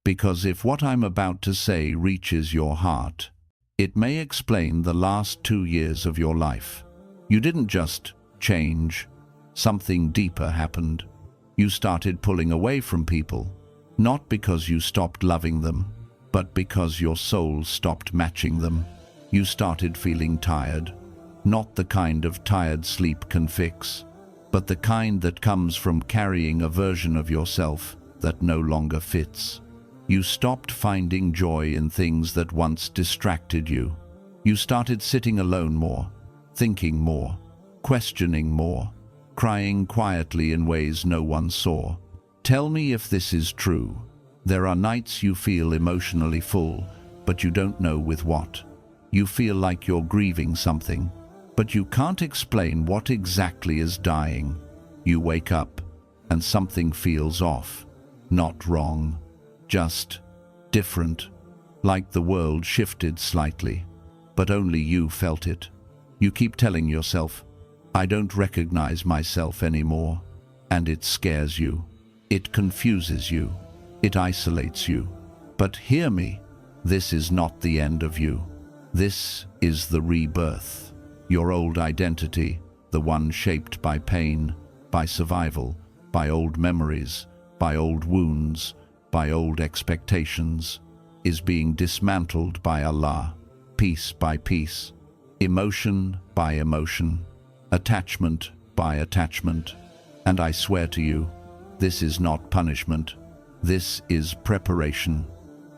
Because if what I'm about to say reaches your heart, it may explain the last 2 years of your life. You didn't just change. Something deeper happened. You started pulling away from people, not because you stopped loving them, but because your soul stopped matching them. You started feeling tired, not the kind of tired sleep can fix, but the kind that comes from carrying a version of yourself that no longer fits. You stopped finding joy in things that once distracted you. You started sitting alone more, thinking more, questioning more, crying quietly in ways no one saw. Tell me if this is true. There are nights you feel emotionally full, but you don't know with what. You feel like you're grieving something, but you can't explain what exactly is dying. You wake up, and something feels off. Not wrong, just different, like the world shifted slightly, but only you felt it. You keep telling yourself, I don't recognize myself anymore, and it scares you. It confuses you. It isolates you. But hear me, this is not the end of you. This is the rebirth. Your old identity, the one shaped by pain, by survival, by old memories, by old wounds, by old expectations, is being dismantled by Allah, piece by piece, emotion by emotion, attachment by attachment. And I swear to you, this is not punishment. This is preparation.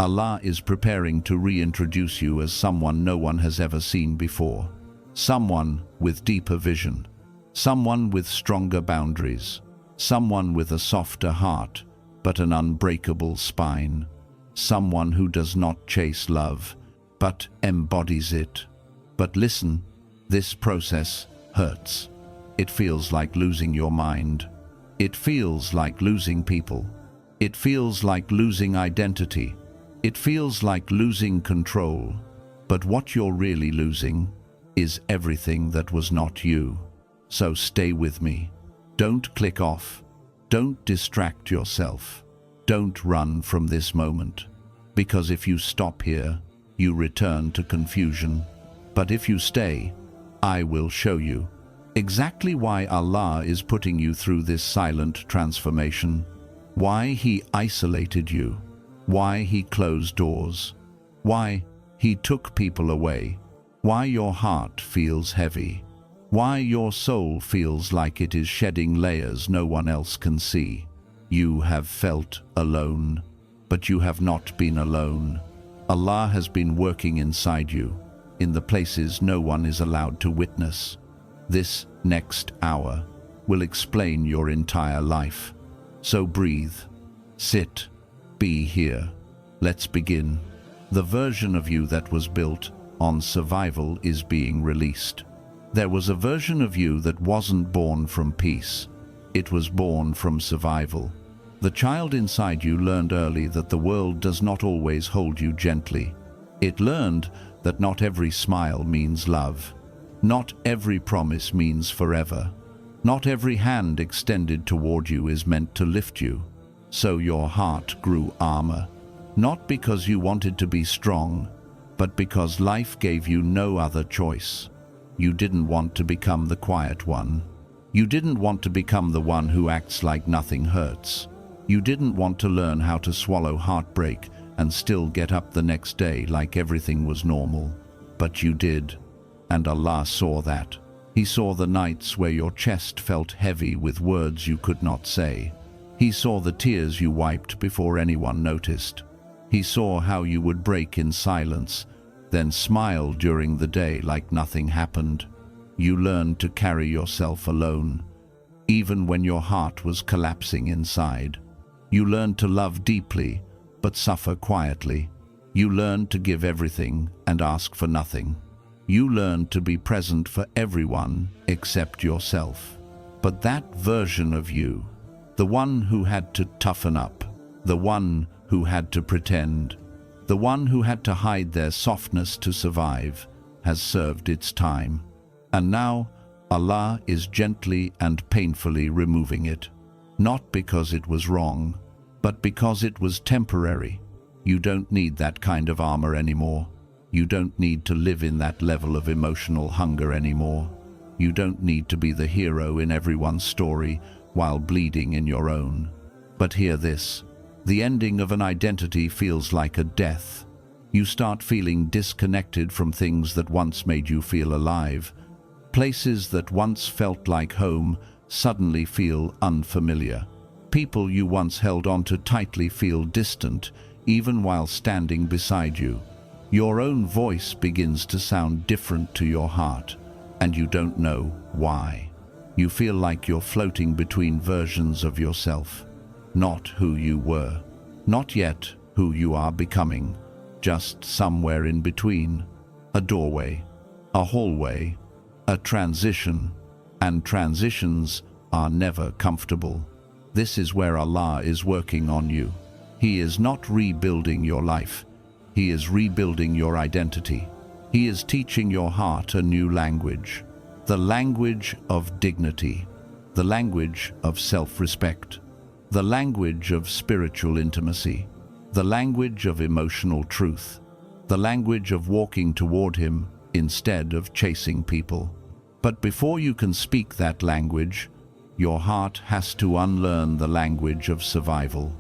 Allah is preparing to reintroduce you as someone no one has ever seen before. Someone with deeper vision. Someone with stronger boundaries. Someone with a softer heart, but an unbreakable spine. Someone who does not chase love, but embodies it. But listen, this process hurts. It feels like losing your mind. It feels like losing people. It feels like losing identity. It feels like losing control. But what you're really losing is everything that was not you. So stay with me. Don't click off. Don't distract yourself. Don't run from this moment. Because if you stop here, you return to confusion. But if you stay, I will show you exactly why Allah is putting you through this silent transformation. Why He isolated you. Why He closed doors. Why He took people away. Why your heart feels heavy. Why your soul feels like it is shedding layers no one else can see. You have felt alone, but you have not been alone. Allah has been working inside you, in the places no one is allowed to witness. This next hour will explain your entire life. So breathe, sit, be here. Let's begin. The version of you that was built on survival is being released. There was a version of you that wasn't born from peace. It was born from survival. The child inside you learned early that the world does not always hold you gently. It learned that not every smile means love. Not every promise means forever. Not every hand extended toward you is meant to lift you. So your heart grew armor, not because you wanted to be strong, but because life gave you no other choice. You didn't want to become the quiet one. You didn't want to become the one who acts like nothing hurts. You didn't want to learn how to swallow heartbreak and still get up the next day like everything was normal. But you did, and Allah saw that. He saw the nights where your chest felt heavy with words you could not say. He saw the tears you wiped before anyone noticed. He saw how you would break in silence, then smile during the day like nothing happened. You learned to carry yourself alone, even when your heart was collapsing inside. You learned to love deeply, but suffer quietly. You learned to give everything and ask for nothing. You learned to be present for everyone except yourself. But that version of you, the one who had to toughen up, the one who had to pretend, the one who had to hide their softness to survive, has served its time. And now, Allah is gently and painfully removing it. Not because it was wrong, but because it was temporary. You don't need that kind of armor anymore. You don't need to live in that level of emotional hunger anymore. You don't need to be the hero in everyone's story while bleeding in your own. But hear this. The ending of an identity feels like a death. You start feeling disconnected from things that once made you feel alive. Places that once felt like home suddenly feel unfamiliar. People you once held on to tightly feel distant, even while standing beside you. Your own voice begins to sound different to your heart, and you don't know why. You feel like you're floating between versions of yourself. Not who you were, not yet who you are becoming, just somewhere in between. A doorway, a hallway, a transition, and transitions are never comfortable. This is where Allah is working on you. He is not rebuilding your life. He is rebuilding your identity. He is teaching your heart a new language, the language of dignity, the language of self-respect, the language of spiritual intimacy, the language of emotional truth, the language of walking toward Him instead of chasing people. But before you can speak that language, your heart has to unlearn the language of survival,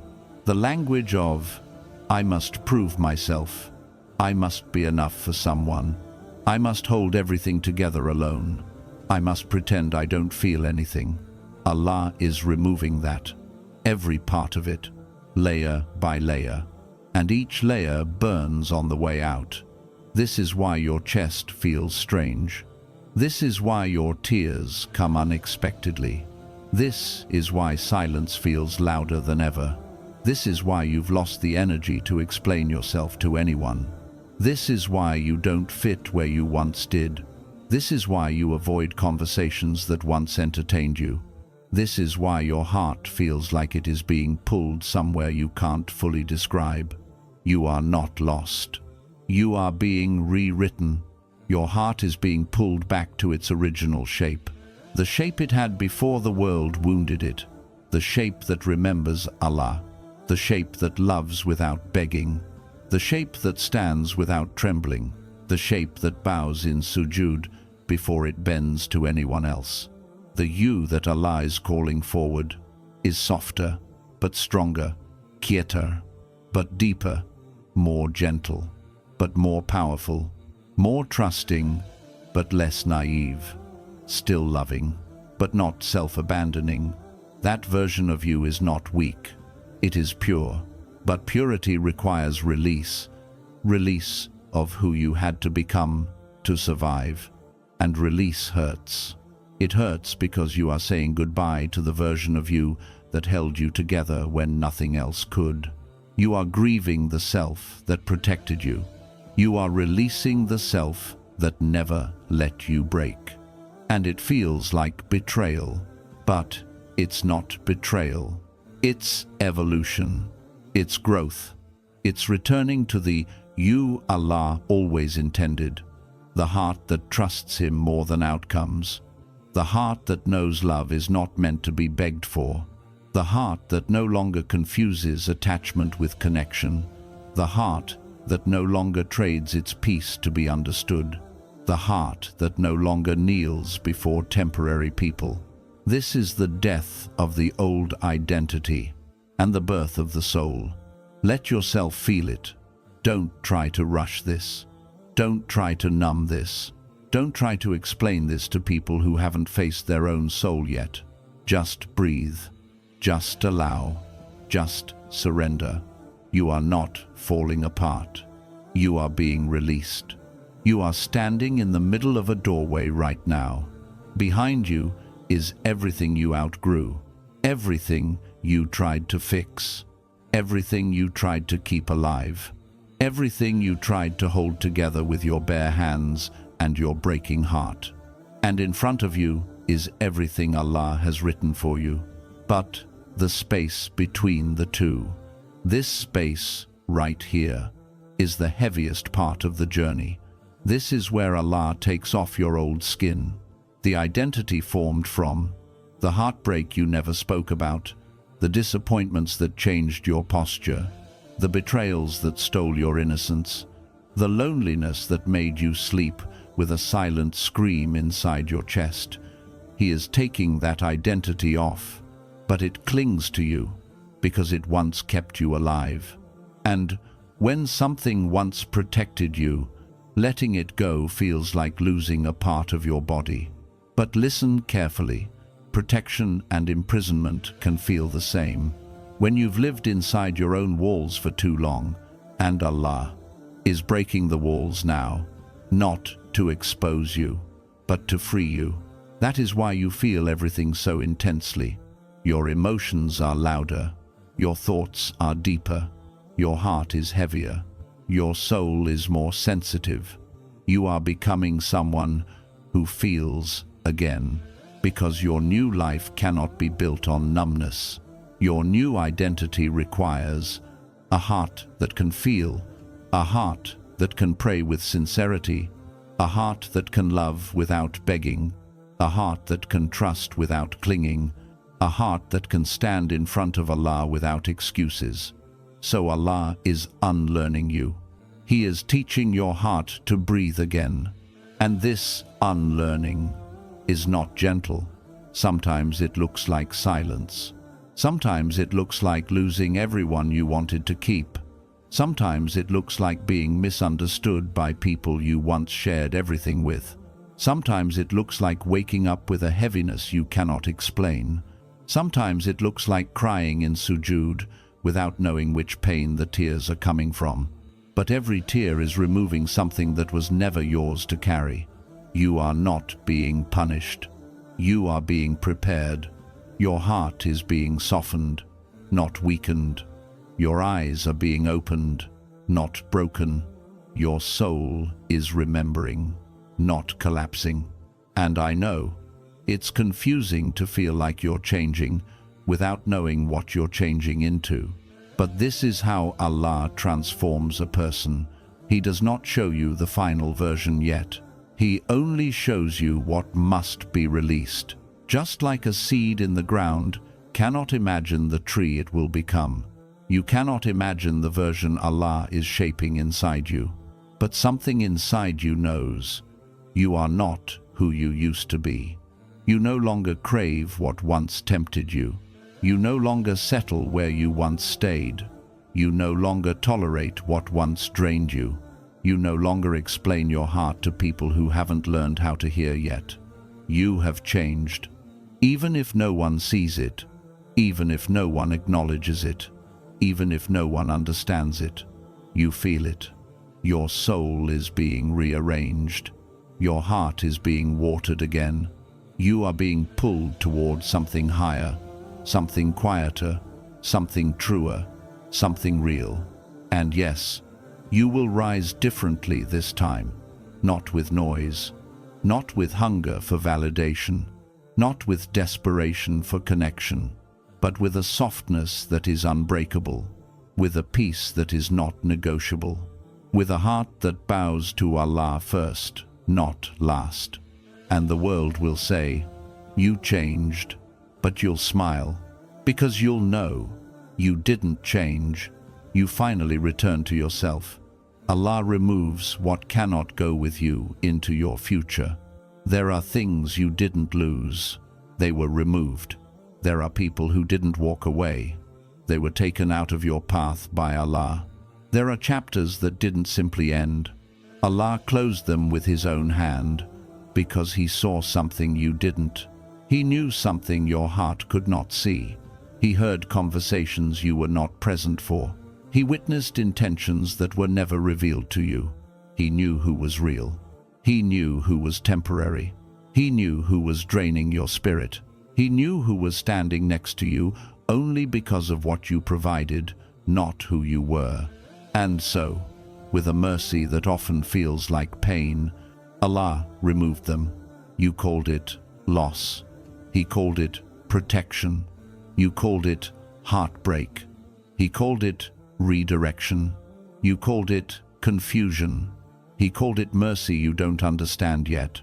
the language of, I must prove myself, I must be enough for someone, I must hold everything together alone, I must pretend I don't feel anything. Allah is removing that, every part of it, layer by layer, and each layer burns on the way out. This is why your chest feels strange. This is why your tears come unexpectedly. This is why silence feels louder than ever. This is why you've lost the energy to explain yourself to anyone. This is why you don't fit where you once did. This is why you avoid conversations that once entertained you. This is why your heart feels like it is being pulled somewhere you can't fully describe. You are not lost. You are being rewritten. Your heart is being pulled back to its original shape. The shape it had before the world wounded it. The shape that remembers Allah. The shape that loves without begging. The shape that stands without trembling. The shape that bows in sujud before it bends to anyone else. The you that Allah is calling forward is softer, but stronger, quieter, but deeper, more gentle, but more powerful, more trusting, but less naive, still loving, but not self-abandoning. That version of you is not weak. It is pure, but purity requires release, release of who you had to become to survive, and release hurts. It hurts because you are saying goodbye to the version of you that held you together when nothing else could. You are grieving the self that protected you. You are releasing the self that never let you break. And it feels like betrayal, but it's not betrayal. It's evolution. It's growth. It's returning to the you Allah always intended. The heart that trusts Him more than outcomes. The heart that knows love is not meant to be begged for. The heart that no longer confuses attachment with connection. The heart that no longer trades its peace to be understood. The heart that no longer kneels before temporary people. This is the death of the old identity and the birth of the soul. Let yourself feel it. Don't try to rush this. Don't try to numb this. Don't try to explain this to people who haven't faced their own soul yet. Just breathe. Just allow. Just surrender. You are not falling apart. You are being released. You are standing in the middle of a doorway right now. Behind you is everything you outgrew. Everything you tried to fix. Everything you tried to keep alive. Everything you tried to hold together with your bare hands and your breaking heart. And in front of you is everything Allah has written for you. But the space between the two, this space right here, is the heaviest part of the journey. This is where Allah takes off your old skin, the identity formed from, the heartbreak you never spoke about, the disappointments that changed your posture, the betrayals that stole your innocence, the loneliness that made you sleep with a silent scream inside your chest. He is taking that identity off, but it clings to you because it once kept you alive. And when something once protected you, letting it go feels like losing a part of your body. But listen carefully. Protection and imprisonment can feel the same. When you've lived inside your own walls for too long, and Allah is breaking the walls now, not to expose you, but to free you. That is why you feel everything so intensely. Your emotions are louder, your thoughts are deeper, your heart is heavier, your soul is more sensitive. You are becoming someone who feels again, because your new life cannot be built on numbness. Your new identity requires a heart that can feel, a heart that can pray with sincerity, a heart that can love without begging, a heart that can trust without clinging, a heart that can stand in front of Allah without excuses. So Allah is unlearning you. He is teaching your heart to breathe again. And this unlearning is not gentle. Sometimes it looks like silence. Sometimes it looks like losing everyone you wanted to keep. Sometimes it looks like being misunderstood by people you once shared everything with. Sometimes it looks like waking up with a heaviness you cannot explain. Sometimes it looks like crying in sujood without knowing which pain the tears are coming from. But every tear is removing something that was never yours to carry. You are not being punished. You are being prepared. Your heart is being softened, not weakened. Your eyes are being opened, not broken. Your soul is remembering, not collapsing. And I know it's confusing to feel like you're changing without knowing what you're changing into. But this is how Allah transforms a person. He does not show you the final version yet. He only shows you what must be released. Just like a seed in the ground cannot imagine the tree it will become. You cannot imagine the version Allah is shaping inside you. But something inside you knows. You are not who you used to be. You no longer crave what once tempted you. You no longer settle where you once stayed. You no longer tolerate what once drained you. You no longer explain your heart to people who haven't learned how to hear yet. You have changed. Even if no one sees it, even if no one acknowledges it, even if no one understands it, you feel it. Your soul is being rearranged. Your heart is being watered again. You are being pulled towards something higher, something quieter, something truer, something real. And yes, you will rise differently this time, not with noise, not with hunger for validation, not with desperation for connection, but with a softness that is unbreakable, with a peace that is not negotiable, with a heart that bows to Allah first, not last. And the world will say, you changed, but you'll smile, because you'll know you didn't change. You finally return to yourself. Allah removes what cannot go with you into your future. There are things you didn't lose. They were removed. There are people who didn't walk away. They were taken out of your path by Allah. There are chapters that didn't simply end. Allah closed them with His own hand because He saw something you didn't. He knew something your heart could not see. He heard conversations you were not present for. He witnessed intentions that were never revealed to you. He knew who was real. He knew who was temporary. He knew who was draining your spirit. He knew who was standing next to you only because of what you provided, not who you were. And so, with a mercy that often feels like pain, Allah removed them. You called it loss. He called it protection. You called it heartbreak. He called it redirection. You called it confusion. He called it mercy you don't understand yet.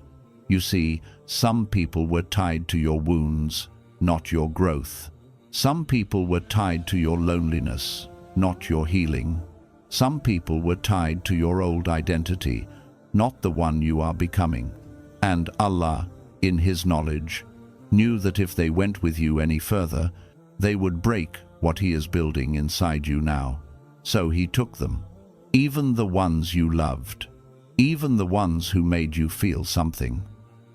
You see, some people were tied to your wounds, not your growth. Some people were tied to your loneliness, not your healing. Some people were tied to your old identity, not the one you are becoming. And Allah, in His knowledge, knew that if they went with you any further, they would break what He is building inside you now. So He took them, even the ones you loved, even the ones who made you feel something,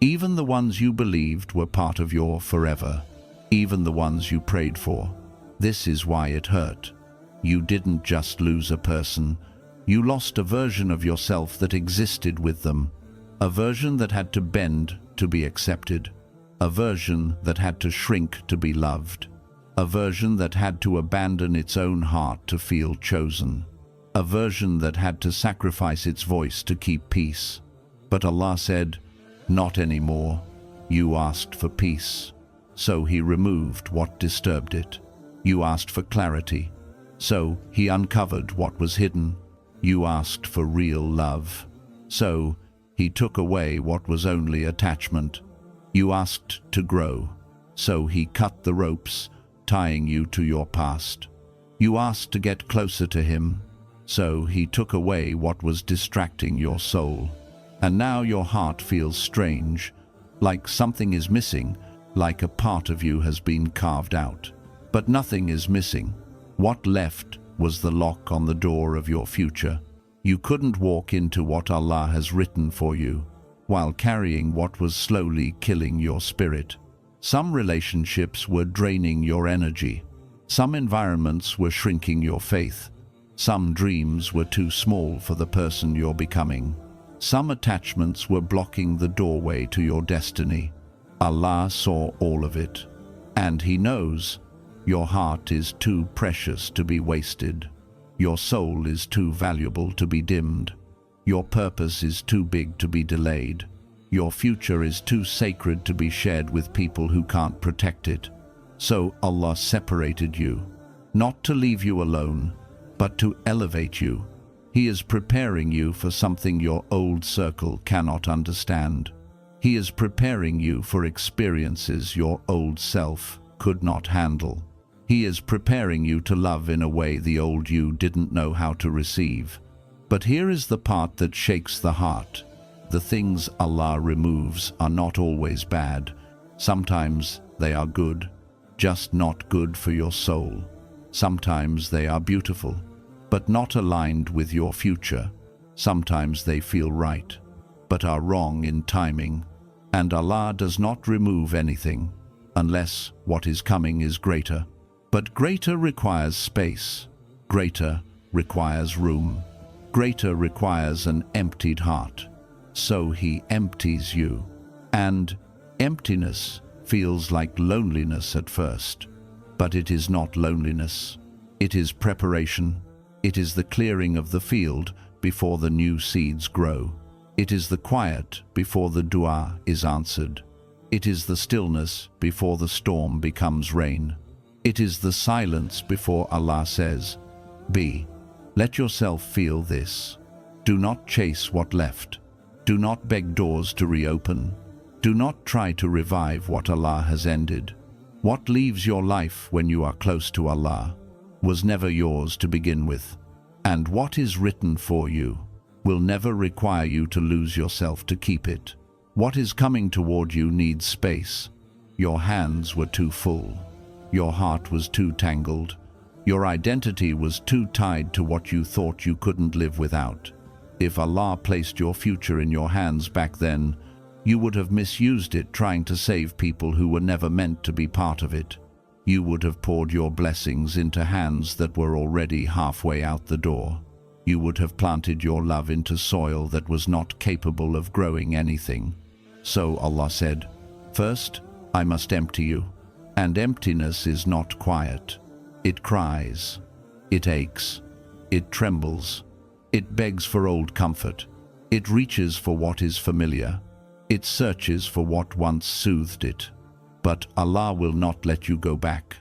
even the ones you believed were part of your forever, even the ones you prayed for. This is why it hurt. You didn't just lose a person, you lost a version of yourself that existed with them, a version that had to bend to be accepted, a version that had to shrink to be loved, a version that had to abandon its own heart to feel chosen, a version that had to sacrifice its voice to keep peace. But Allah said, "Not anymore. You asked for peace, so He removed what disturbed it. You asked for clarity, so He uncovered what was hidden. You asked for real love, so He took away what was only attachment. You asked to grow, so He cut the ropes tying you to your past. You asked to get closer to Him, so He took away what was distracting your soul. And now your heart feels strange, like something is missing, like a part of you has been carved out. But nothing is missing. What left was the lock on the door of your future. You couldn't walk into what Allah has written for you, while carrying what was slowly killing your spirit. Some relationships were draining your energy. Some environments were shrinking your faith. Some dreams were too small for the person you're becoming. Some attachments were blocking the doorway to your destiny. Allah saw all of it, and He knows your heart is too precious to be wasted. Your soul is too valuable to be dimmed. Your purpose is too big to be delayed. Your future is too sacred to be shared with people who can't protect it. So Allah separated you, not to leave you alone, but to elevate you. He is preparing you for something your old circle cannot understand. He is preparing you for experiences your old self could not handle. He is preparing you to love in a way the old you didn't know how to receive. But here is the part that shakes the heart. The things Allah removes are not always bad. Sometimes they are good, just not good for your soul. Sometimes they are beautiful, but not aligned with your future. Sometimes they feel right, but are wrong in timing. And Allah does not remove anything unless what is coming is greater. But greater requires space. Greater requires room. Greater requires an emptied heart. So He empties you. And emptiness feels like loneliness at first. But it is not loneliness. It is preparation. It is the clearing of the field before the new seeds grow. It is the quiet before the dua is answered. It is the stillness before the storm becomes rain. It is the silence before Allah says, "Be." Let yourself feel this. Do not chase what left. Do not beg doors to reopen. Do not try to revive what Allah has ended. What leaves your life when you are close to Allah was never yours to begin with. And what is written for you will never require you to lose yourself to keep it. What is coming toward you needs space. Your hands were too full. Your heart was too tangled. Your identity was too tied to what you thought you couldn't live without. If Allah placed your future in your hands back then, you would have misused it trying to save people who were never meant to be part of it. You would have poured your blessings into hands that were already halfway out the door. You would have planted your love into soil that was not capable of growing anything. So Allah said, "First, I must empty you." And emptiness is not quiet. It cries. It aches. It trembles. It begs for old comfort. It reaches for what is familiar. It searches for what once soothed it. But Allah will not let you go back.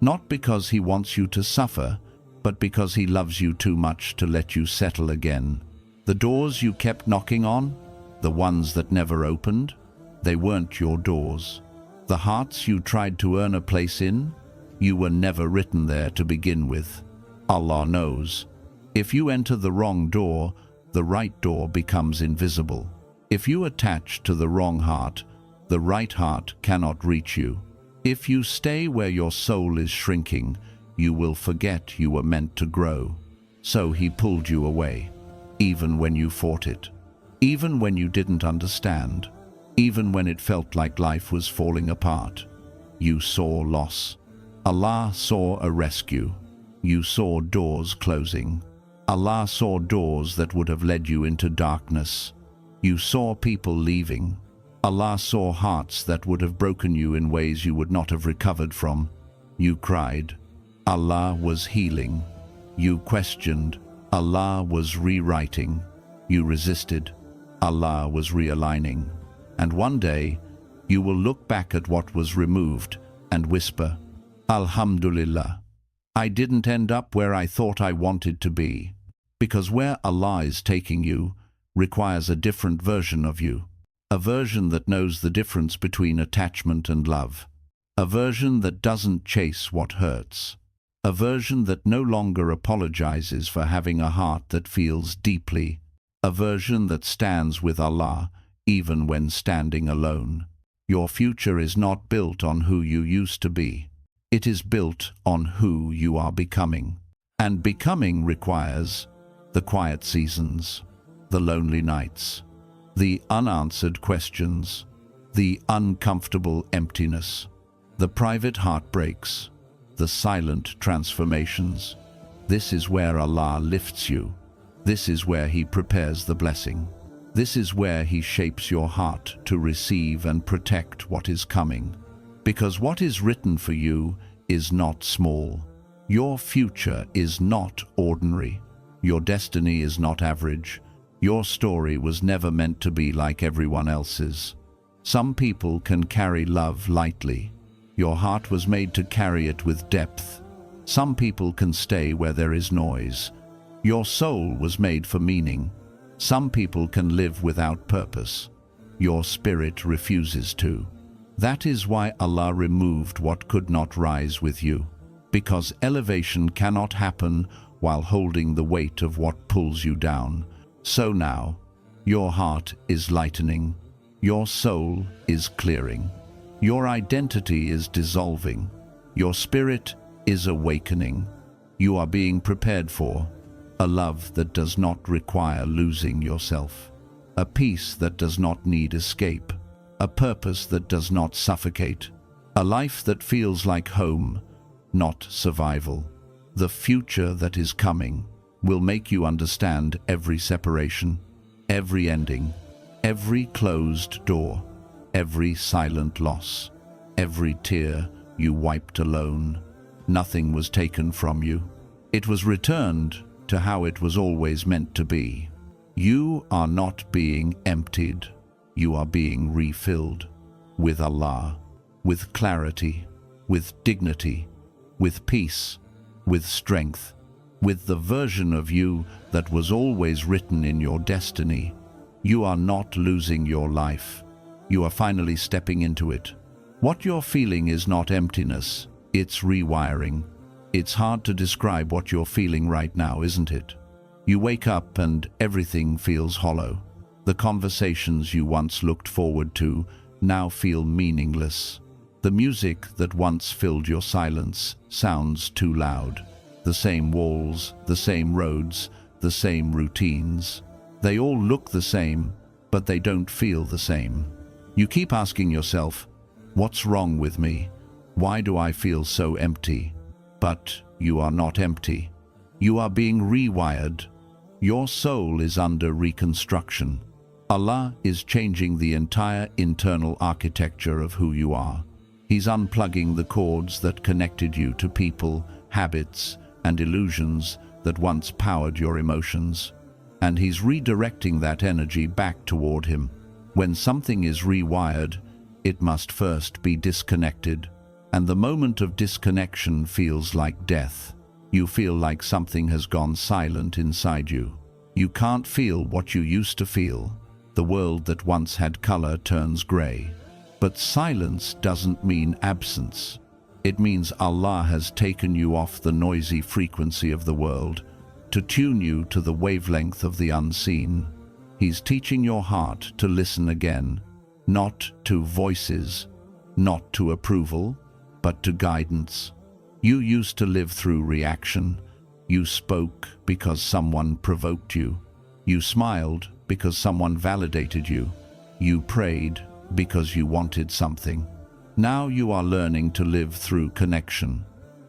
Not because He wants you to suffer, but because He loves you too much to let you settle again. The doors you kept knocking on, the ones that never opened, they weren't your doors. The hearts you tried to earn a place in, you were never written there to begin with. Allah knows. If you enter the wrong door, the right door becomes invisible. If you attach to the wrong heart, the right heart cannot reach you. If you stay where your soul is shrinking, you will forget you were meant to grow. So he pulled you away, even when you fought it, even when you didn't understand, even when it felt like life was falling apart. You saw loss. Allah saw a rescue. You saw doors closing. Allah saw doors that would have led you into darkness. You saw people leaving. Allah saw hearts that would have broken you in ways you would not have recovered from. You cried. Allah was healing. You questioned. Allah was rewriting. You resisted. Allah was realigning. And one day, you will look back at what was removed and whisper, Alhamdulillah, I didn't end up where I thought I wanted to be. Because where Allah is taking you requires a different version of you. A version that knows the difference between attachment and love. A version that doesn't chase what hurts. A version that no longer apologizes for having a heart that feels deeply. A version that stands with Allah even when standing alone. Your future is not built on who you used to be. It is built on who you are becoming. And becoming requires the quiet seasons, the lonely nights, the unanswered questions, the uncomfortable emptiness, the private heartbreaks, the silent transformations. This is where Allah lifts you. This is where He prepares the blessing. This is where He shapes your heart to receive and protect what is coming. Because what is written for you is not small. Your future is not ordinary. Your destiny is not average. Your story was never meant to be like everyone else's. Some people can carry love lightly. Your heart was made to carry it with depth. Some people can stay where there is noise. Your soul was made for meaning. Some people can live without purpose. Your spirit refuses to. That is why Allah removed what could not rise with you. Because elevation cannot happen while holding the weight of what pulls you down. So now, your heart is lightening. Your soul is clearing. Your identity is dissolving. Your spirit is awakening. You are being prepared for a love that does not require losing yourself. A peace that does not need escape. A purpose that does not suffocate. A life that feels like home, not survival. The future that is coming will make you understand every separation, every ending, every closed door, every silent loss, every tear you wiped alone. Nothing was taken from you. It was returned to how it was always meant to be. You are not being emptied. You are being refilled with Allah, with clarity, with dignity, with peace, with strength, with the version of you that was always written in your destiny. You are not losing your life. You are finally stepping into it. What you're feeling is not emptiness, it's rewiring. It's hard to describe what you're feeling right now, isn't it? You wake up and everything feels hollow. The conversations you once looked forward to now feel meaningless. The music that once filled your silence sounds too loud. The same walls, the same roads, the same routines. They all look the same, but they don't feel the same. You keep asking yourself, what's wrong with me? Why do I feel so empty? But you are not empty. You are being rewired. Your soul is under reconstruction. Allah is changing the entire internal architecture of who you are. He's unplugging the cords that connected you to people, habits, and illusions that once powered your emotions. And He's redirecting that energy back toward Him. When something is rewired, it must first be disconnected. And the moment of disconnection feels like death. You feel like something has gone silent inside you. You can't feel what you used to feel. The world that once had color turns gray. But silence doesn't mean absence. It means Allah has taken you off the noisy frequency of the world to tune you to the wavelength of the unseen. He's teaching your heart to listen again, not to voices, not to approval, but to guidance. You used to live through reaction. You spoke because someone provoked you. You smiled because someone validated you. You prayed because you wanted something. Now you are learning to live through connection.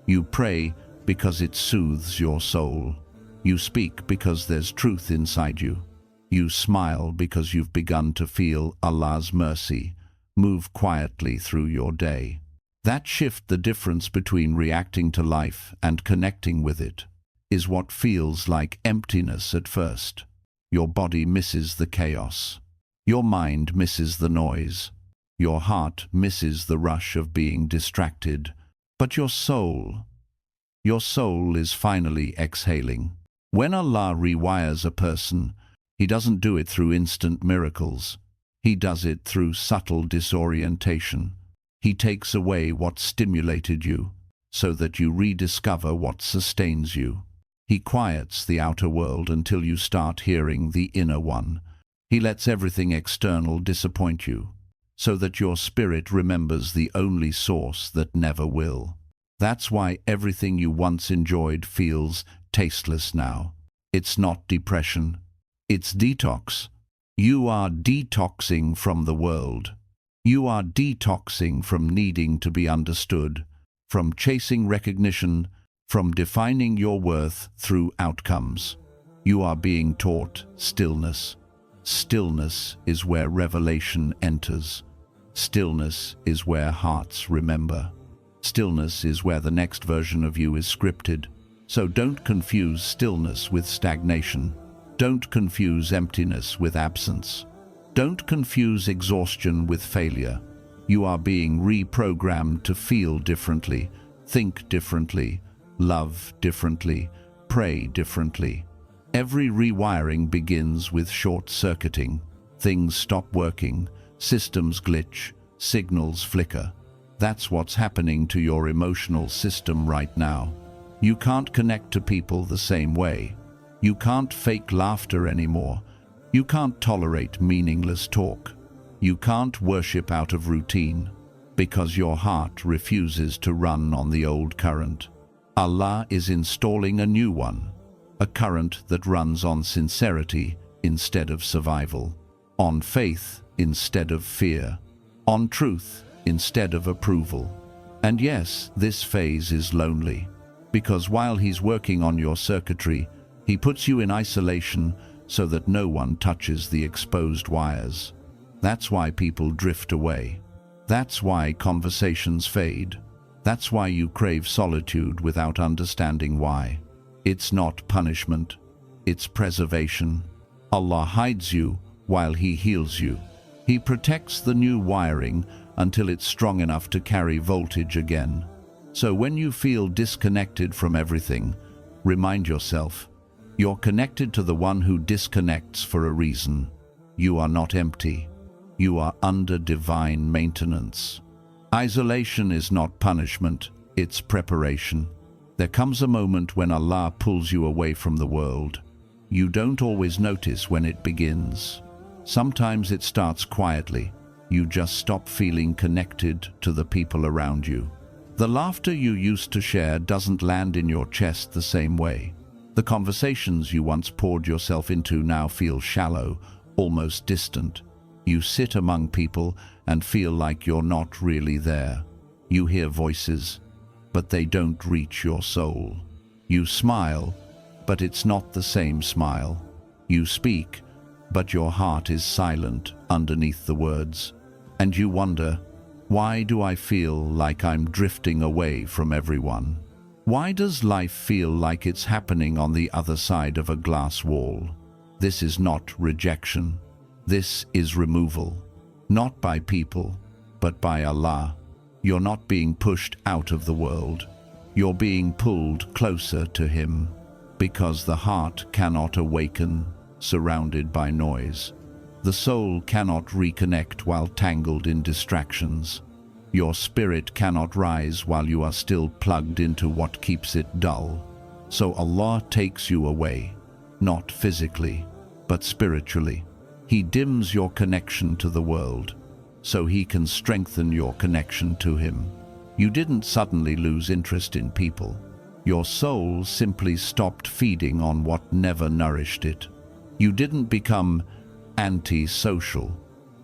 You pray because it soothes your soul. You speak because there's truth inside you. You smile because you've begun to feel Allah's mercy move quietly through your day. That shift, the difference between reacting to life and connecting with it, is what feels like emptiness at first. Your body misses the chaos. Your mind misses the noise. Your heart misses the rush of being distracted. But your soul is finally exhaling. When Allah rewires a person, He doesn't do it through instant miracles. He does it through subtle disorientation. He takes away what stimulated you, so that you rediscover what sustains you. He quiets the outer world until you start hearing the inner one. He lets everything external disappoint you, so that your spirit remembers the only source that never will. That's why everything you once enjoyed feels tasteless now. It's not depression. It's detox. You are detoxing from the world. You are detoxing from needing to be understood, from chasing recognition, from defining your worth through outcomes. You are being taught stillness. Stillness is where revelation enters. Stillness is where hearts remember. Stillness is where the next version of you is scripted. So don't confuse stillness with stagnation. Don't confuse emptiness with absence. Don't confuse exhaustion with failure. You are being reprogrammed to feel differently, think differently, love differently, pray differently. Every rewiring begins with short-circuiting. Things stop working, systems glitch, signals flicker. That's what's happening to your emotional system right now. You can't connect to people the same way. You can't fake laughter anymore. You can't tolerate meaningless talk. You can't worship out of routine, because your heart refuses to run on the old current. Allah is installing a new one, a current that runs on sincerity instead of survival, on faith instead of fear, on truth instead of approval. And yes, this phase is lonely, because while He's working on your circuitry, He puts you in isolation so that no one touches the exposed wires. That's why people drift away. That's why conversations fade. That's why you crave solitude without understanding why. It's not punishment, it's preservation. Allah hides you while He heals you. He protects the new wiring until it's strong enough to carry voltage again. So when you feel disconnected from everything, remind yourself, you're connected to the one who disconnects for a reason. You are not empty. You are under divine maintenance. Isolation is not punishment, it's preparation. There comes a moment when Allah pulls you away from the world. You don't always notice when it begins. Sometimes it starts quietly. You just stop feeling connected to the people around you. The laughter you used to share doesn't land in your chest the same way. The conversations you once poured yourself into now feel shallow, almost distant. You sit among people and feel like you're not really there. You hear voices, but they don't reach your soul. You smile, but it's not the same smile. You speak, but your heart is silent underneath the words. And you wonder, why do I feel like I'm drifting away from everyone? Why does life feel like it's happening on the other side of a glass wall? This is not rejection. This is removal. Not by people, but by Allah. You're not being pushed out of the world. You're being pulled closer to Him, because the heart cannot awaken surrounded by noise. The soul cannot reconnect while tangled in distractions. Your spirit cannot rise while you are still plugged into what keeps it dull. So Allah takes you away, not physically, but spiritually. He dims your connection to the world, so He can strengthen your connection to Him. You didn't suddenly lose interest in people. Your soul simply stopped feeding on what never nourished it. You didn't become anti-social.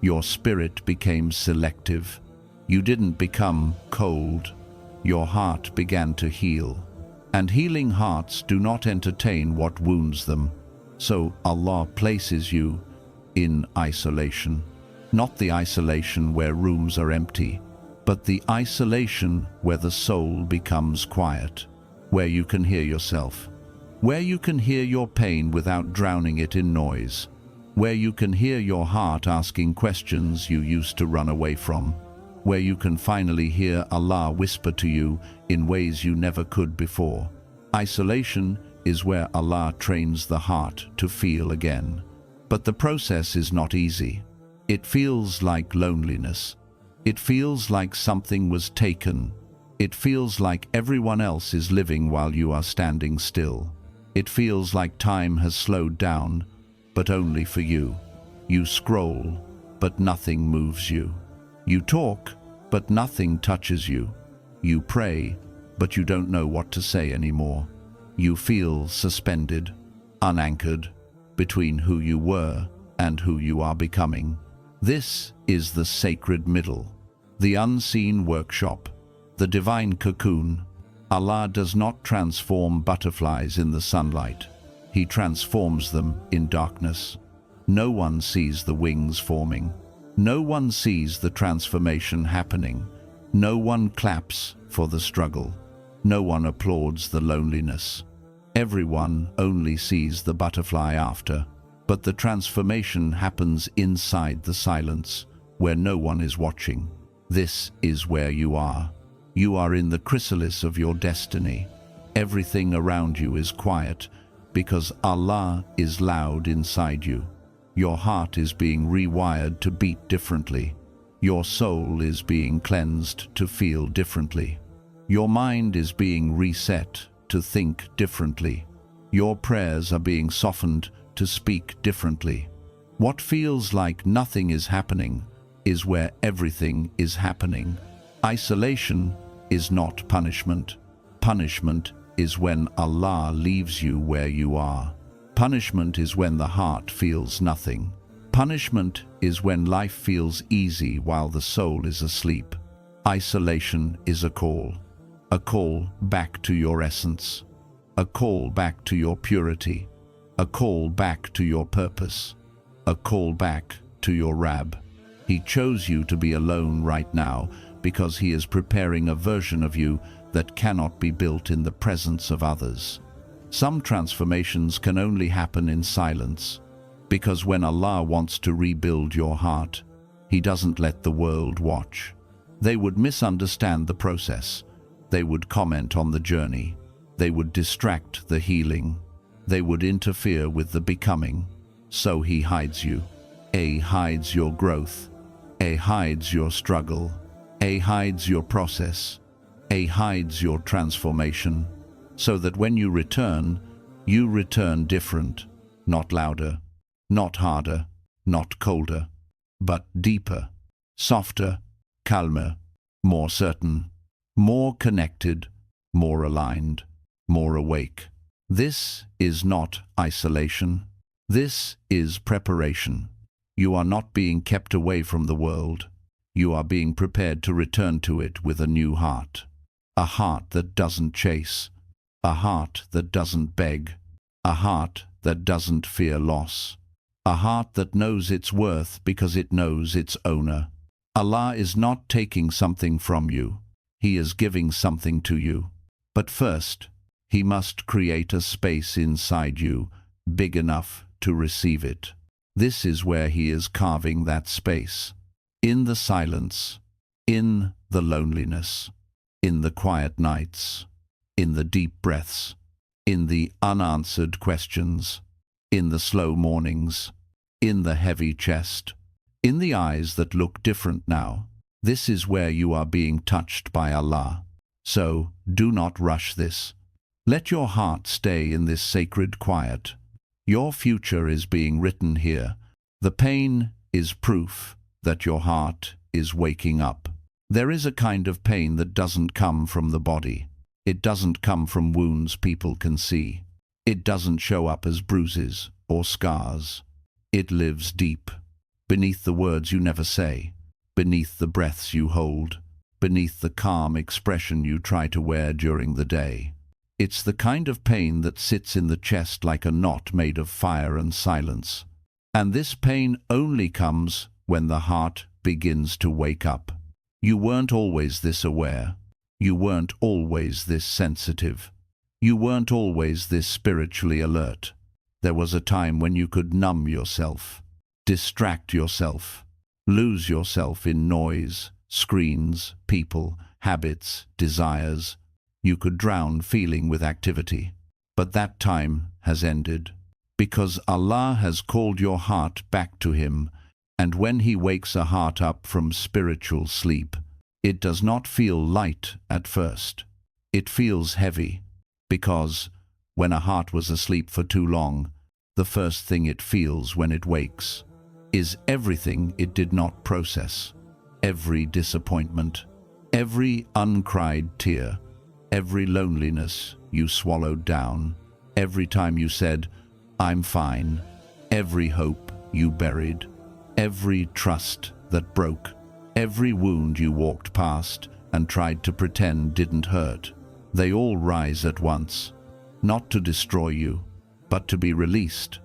Your spirit became selective. You didn't become cold. Your heart began to heal. And healing hearts do not entertain what wounds them. So Allah places you in isolation. Not the isolation where rooms are empty, but the isolation where the soul becomes quiet, where you can hear yourself, where you can hear your pain without drowning it in noise, where you can hear your heart asking questions you used to run away from, where you can finally hear Allah whisper to you in ways you never could before. Isolation is where Allah trains the heart to feel again. But the process is not easy. It feels like loneliness. It feels like something was taken. It feels like everyone else is living while you are standing still. It feels like time has slowed down, but only for you. You scroll, but nothing moves you. You talk, but nothing touches you. You pray, but you don't know what to say anymore. You feel suspended, unanchored, between who you were and who you are becoming. This is the sacred middle, the unseen workshop, the divine cocoon. Allah does not transform butterflies in the sunlight. He transforms them in darkness. No one sees the wings forming. No one sees the transformation happening. No one claps for the struggle. No one applauds the loneliness. Everyone only sees the butterfly after, but the transformation happens inside the silence, where no one is watching. This is where you are. You are in the chrysalis of your destiny. Everything around you is quiet, because Allah is loud inside you. Your heart is being rewired to beat differently. Your soul is being cleansed to feel differently. Your mind is being reset to think differently. Your prayers are being softened to speak differently. What feels like nothing is happening is where everything is happening. Isolation is not punishment. Punishment is when Allah leaves you where you are. Punishment is when the heart feels nothing. Punishment is when life feels easy while the soul is asleep. Isolation is a call back to your essence, a call back to your purity, a call back to your purpose, a call back to your Rab. He chose you to be alone right now because He is preparing a version of you that cannot be built in the presence of others. Some transformations can only happen in silence, because when Allah wants to rebuild your heart, He doesn't let the world watch. They would misunderstand the process. They would comment on the journey. They would distract the healing. They would interfere with the becoming. So He hides you. A hides your growth. A hides your struggle. A hides your process. A hides your transformation. So that when you return different, not louder, not harder, not colder, but deeper, softer, calmer, more certain, more connected, more aligned, more awake. This is not isolation. This is preparation. You are not being kept away from the world. You are being prepared to return to it with a new heart. A heart that doesn't chase. A heart that doesn't beg. A heart that doesn't fear loss. A heart that knows its worth because it knows its owner. Allah is not taking something from you. He is giving something to you. But first, He must create a space inside you big enough to receive it. This is where He is carving that space. In the silence, in the loneliness, in the quiet nights, in the deep breaths, in the unanswered questions, in the slow mornings, in the heavy chest, in the eyes that look different now, This is where you are being touched by Allah. So, do not rush this. Let your heart stay in this sacred quiet. Your future is being written here. The pain is proof that your heart is waking up. There is a kind of pain that doesn't come from the body. It doesn't come from wounds people can see. It doesn't show up as bruises or scars. It lives deep, beneath the words you never say, beneath the breaths you hold, beneath the calm expression you try to wear during the day. It's the kind of pain that sits in the chest like a knot made of fire and silence. And this pain only comes when the heart begins to wake up. You weren't always this aware. You weren't always this sensitive. You weren't always this spiritually alert. There was a time when you could numb yourself, distract yourself, lose yourself in noise, screens, people, habits, desires. You could drown feeling with activity. But that time has ended, because Allah has called your heart back to Him, and when He wakes a heart up from spiritual sleep, it does not feel light at first. It feels heavy, because when a heart was asleep for too long, the first thing it feels when it wakes is everything it did not process. Every disappointment, every uncried tear, every loneliness you swallowed down, every time you said, "I'm fine," every hope you buried, every trust that broke, every wound you walked past and tried to pretend didn't hurt. They all rise at once, not to destroy you, but to be released.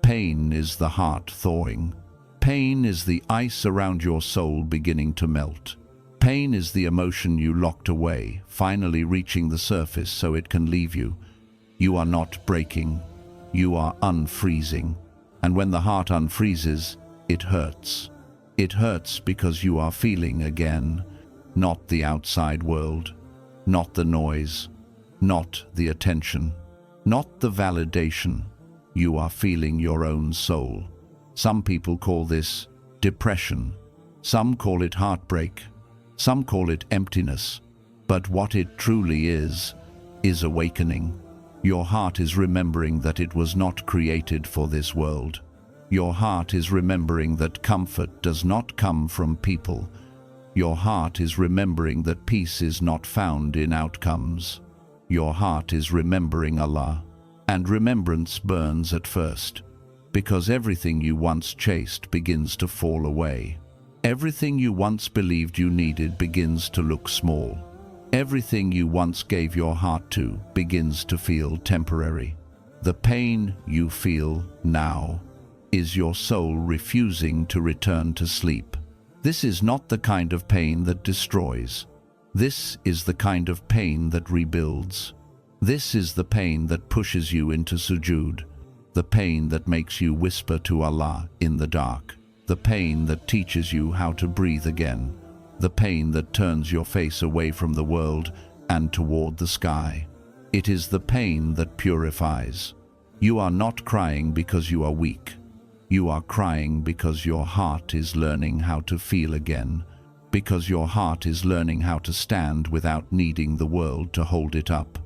Pain is the heart thawing. Pain is the ice around your soul beginning to melt. Pain is the emotion you locked away, finally reaching the surface so it can leave you. You are not breaking, you are unfreezing. And when the heart unfreezes, it hurts. It hurts because you are feeling again, not the outside world, not the noise, not the attention, not the validation. You are feeling your own soul. Some people call this depression. Some call it heartbreak. Some call it emptiness. But what it truly is awakening. Your heart is remembering that it was not created for this world. Your heart is remembering that comfort does not come from people. Your heart is remembering that peace is not found in outcomes. Your heart is remembering Allah. And remembrance burns at first, because everything you once chased begins to fall away. Everything you once believed you needed begins to look small. Everything you once gave your heart to begins to feel temporary. The pain you feel now is your soul refusing to return to sleep. This is not the kind of pain that destroys. This is the kind of pain that rebuilds. This is the pain that pushes you into sujood, the pain that makes you whisper to Allah in the dark, the pain that teaches you how to breathe again, the pain that turns your face away from the world and toward the sky. It is the pain that purifies. You are not crying because you are weak. You are crying because your heart is learning how to feel again, because your heart is learning how to stand without needing the world to hold it up.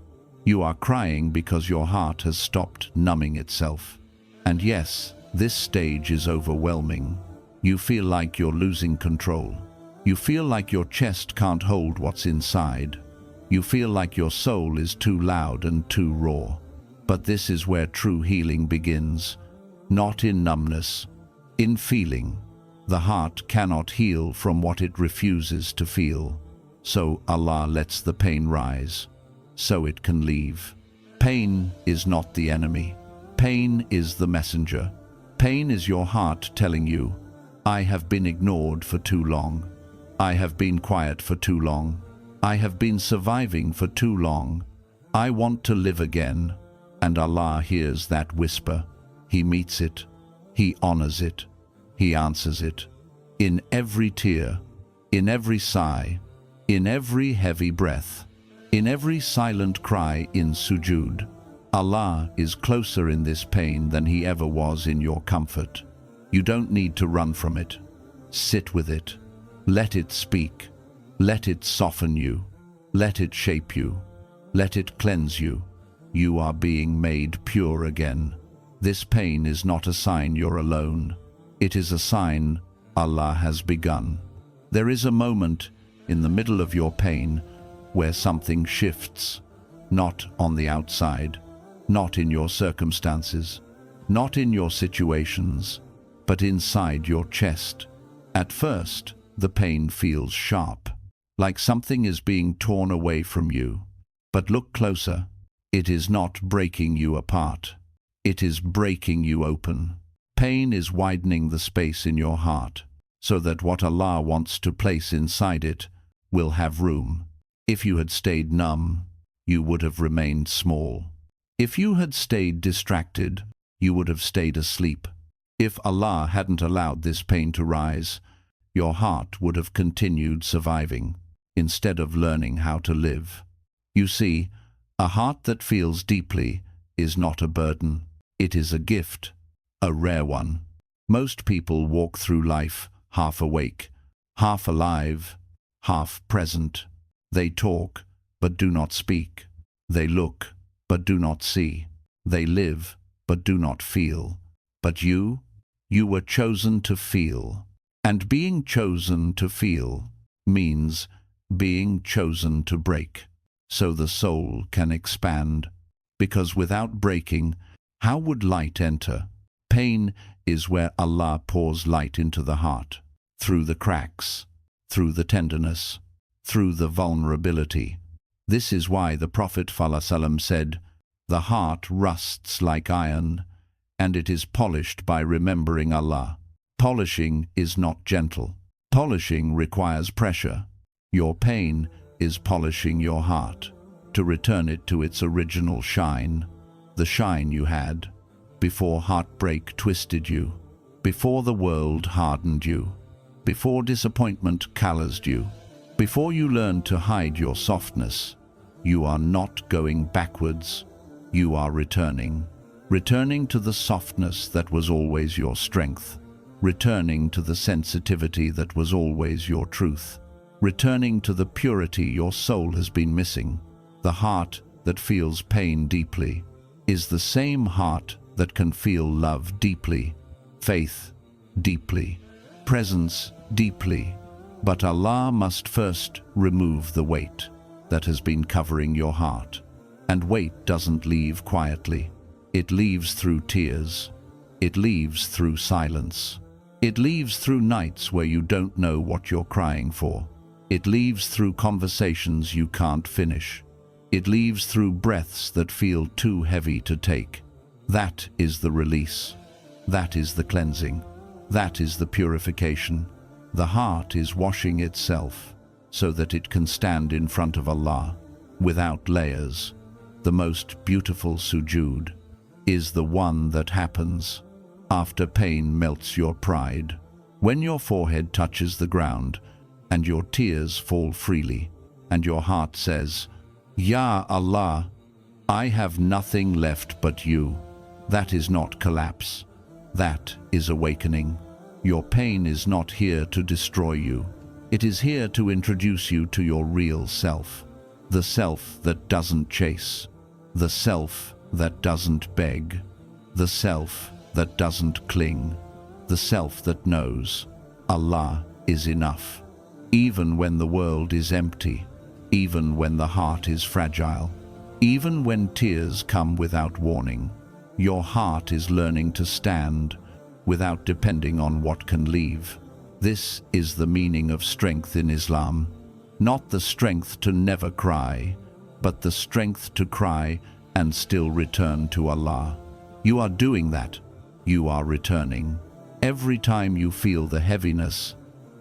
You are crying because your heart has stopped numbing itself. And yes, this stage is overwhelming. You feel like you're losing control. You feel like your chest can't hold what's inside. You feel like your soul is too loud and too raw. But this is where true healing begins. Not in numbness, in feeling. The heart cannot heal from what it refuses to feel. So Allah lets the pain rise, so it can leave. Pain is not the enemy. Pain is the messenger. Pain is your heart telling you, I have been ignored for too long. I have been quiet for too long. I have been surviving for too long. I want to live again. And Allah hears that whisper. He meets it. He honors it. He answers it. In every tear, in every sigh, in every heavy breath, in every silent cry in sujood, Allah is closer in this pain than He ever was in your comfort. You don't need to run from it. Sit with it. Let it speak. Let it soften you. Let it shape you. Let it cleanse you. You are being made pure again. This pain is not a sign you're alone. It is a sign Allah has begun. There is a moment in the middle of your pain where something shifts, not on the outside, not in your circumstances, not in your situations, but inside your chest. At first, the pain feels sharp, like something is being torn away from you. But look closer. It is not breaking you apart. It is breaking you open. Pain is widening the space in your heart, so that what Allah wants to place inside it will have room. If you had stayed numb, you would have remained small. If you had stayed distracted, you would have stayed asleep. If Allah hadn't allowed this pain to rise, your heart would have continued surviving, instead of learning how to live. You see, a heart that feels deeply is not a burden. It is a gift, a rare one. Most people walk through life half awake, half alive, half present. They talk, but do not speak. They look, but do not see. They live, but do not feel. But you were chosen to feel. And being chosen to feel means being chosen to break, so the soul can expand. Because without breaking, how would light enter? Pain is where Allah pours light into the heart, through the cracks, through the tenderness, through the vulnerability. This is why the Prophet ﷺ said, "The heart rusts like iron, and it is polished by remembering Allah." Polishing is not gentle. Polishing requires pressure. Your pain is polishing your heart, to return it to its original shine, the shine you had before heartbreak twisted you, before the world hardened you, before disappointment calloused you, before you learned to hide your softness. You are not going backwards. You are returning. Returning to the softness that was always your strength. Returning to the sensitivity that was always your truth. Returning to the purity your soul has been missing. The heart that feels pain deeply is the same heart that can feel love deeply, faith deeply, presence deeply. But Allah must first remove the weight that has been covering your heart. And weight doesn't leave quietly. It leaves through tears. It leaves through silence. It leaves through nights where you don't know what you're crying for. It leaves through conversations you can't finish. It leaves through breaths that feel too heavy to take. That is the release. That is the cleansing. That is the purification. The heart is washing itself so that it can stand in front of Allah without layers. The most beautiful sujood is the one that happens after pain melts your pride, when your forehead touches the ground and your tears fall freely, and your heart says, "Ya Allah, I have nothing left but you." That is not collapse. That is awakening. Your pain is not here to destroy you. It is here to introduce you to your real self. The self that doesn't chase. The self that doesn't beg. The self that doesn't cling. The self that knows Allah is enough. Even when the world is empty. Even when the heart is fragile. Even when tears come without warning. Your heart is learning to stand without depending on what can leave. This is the meaning of strength in Islam. Not the strength to never cry, but the strength to cry and still return to Allah. You are doing that. You are returning. Every time you feel the heaviness,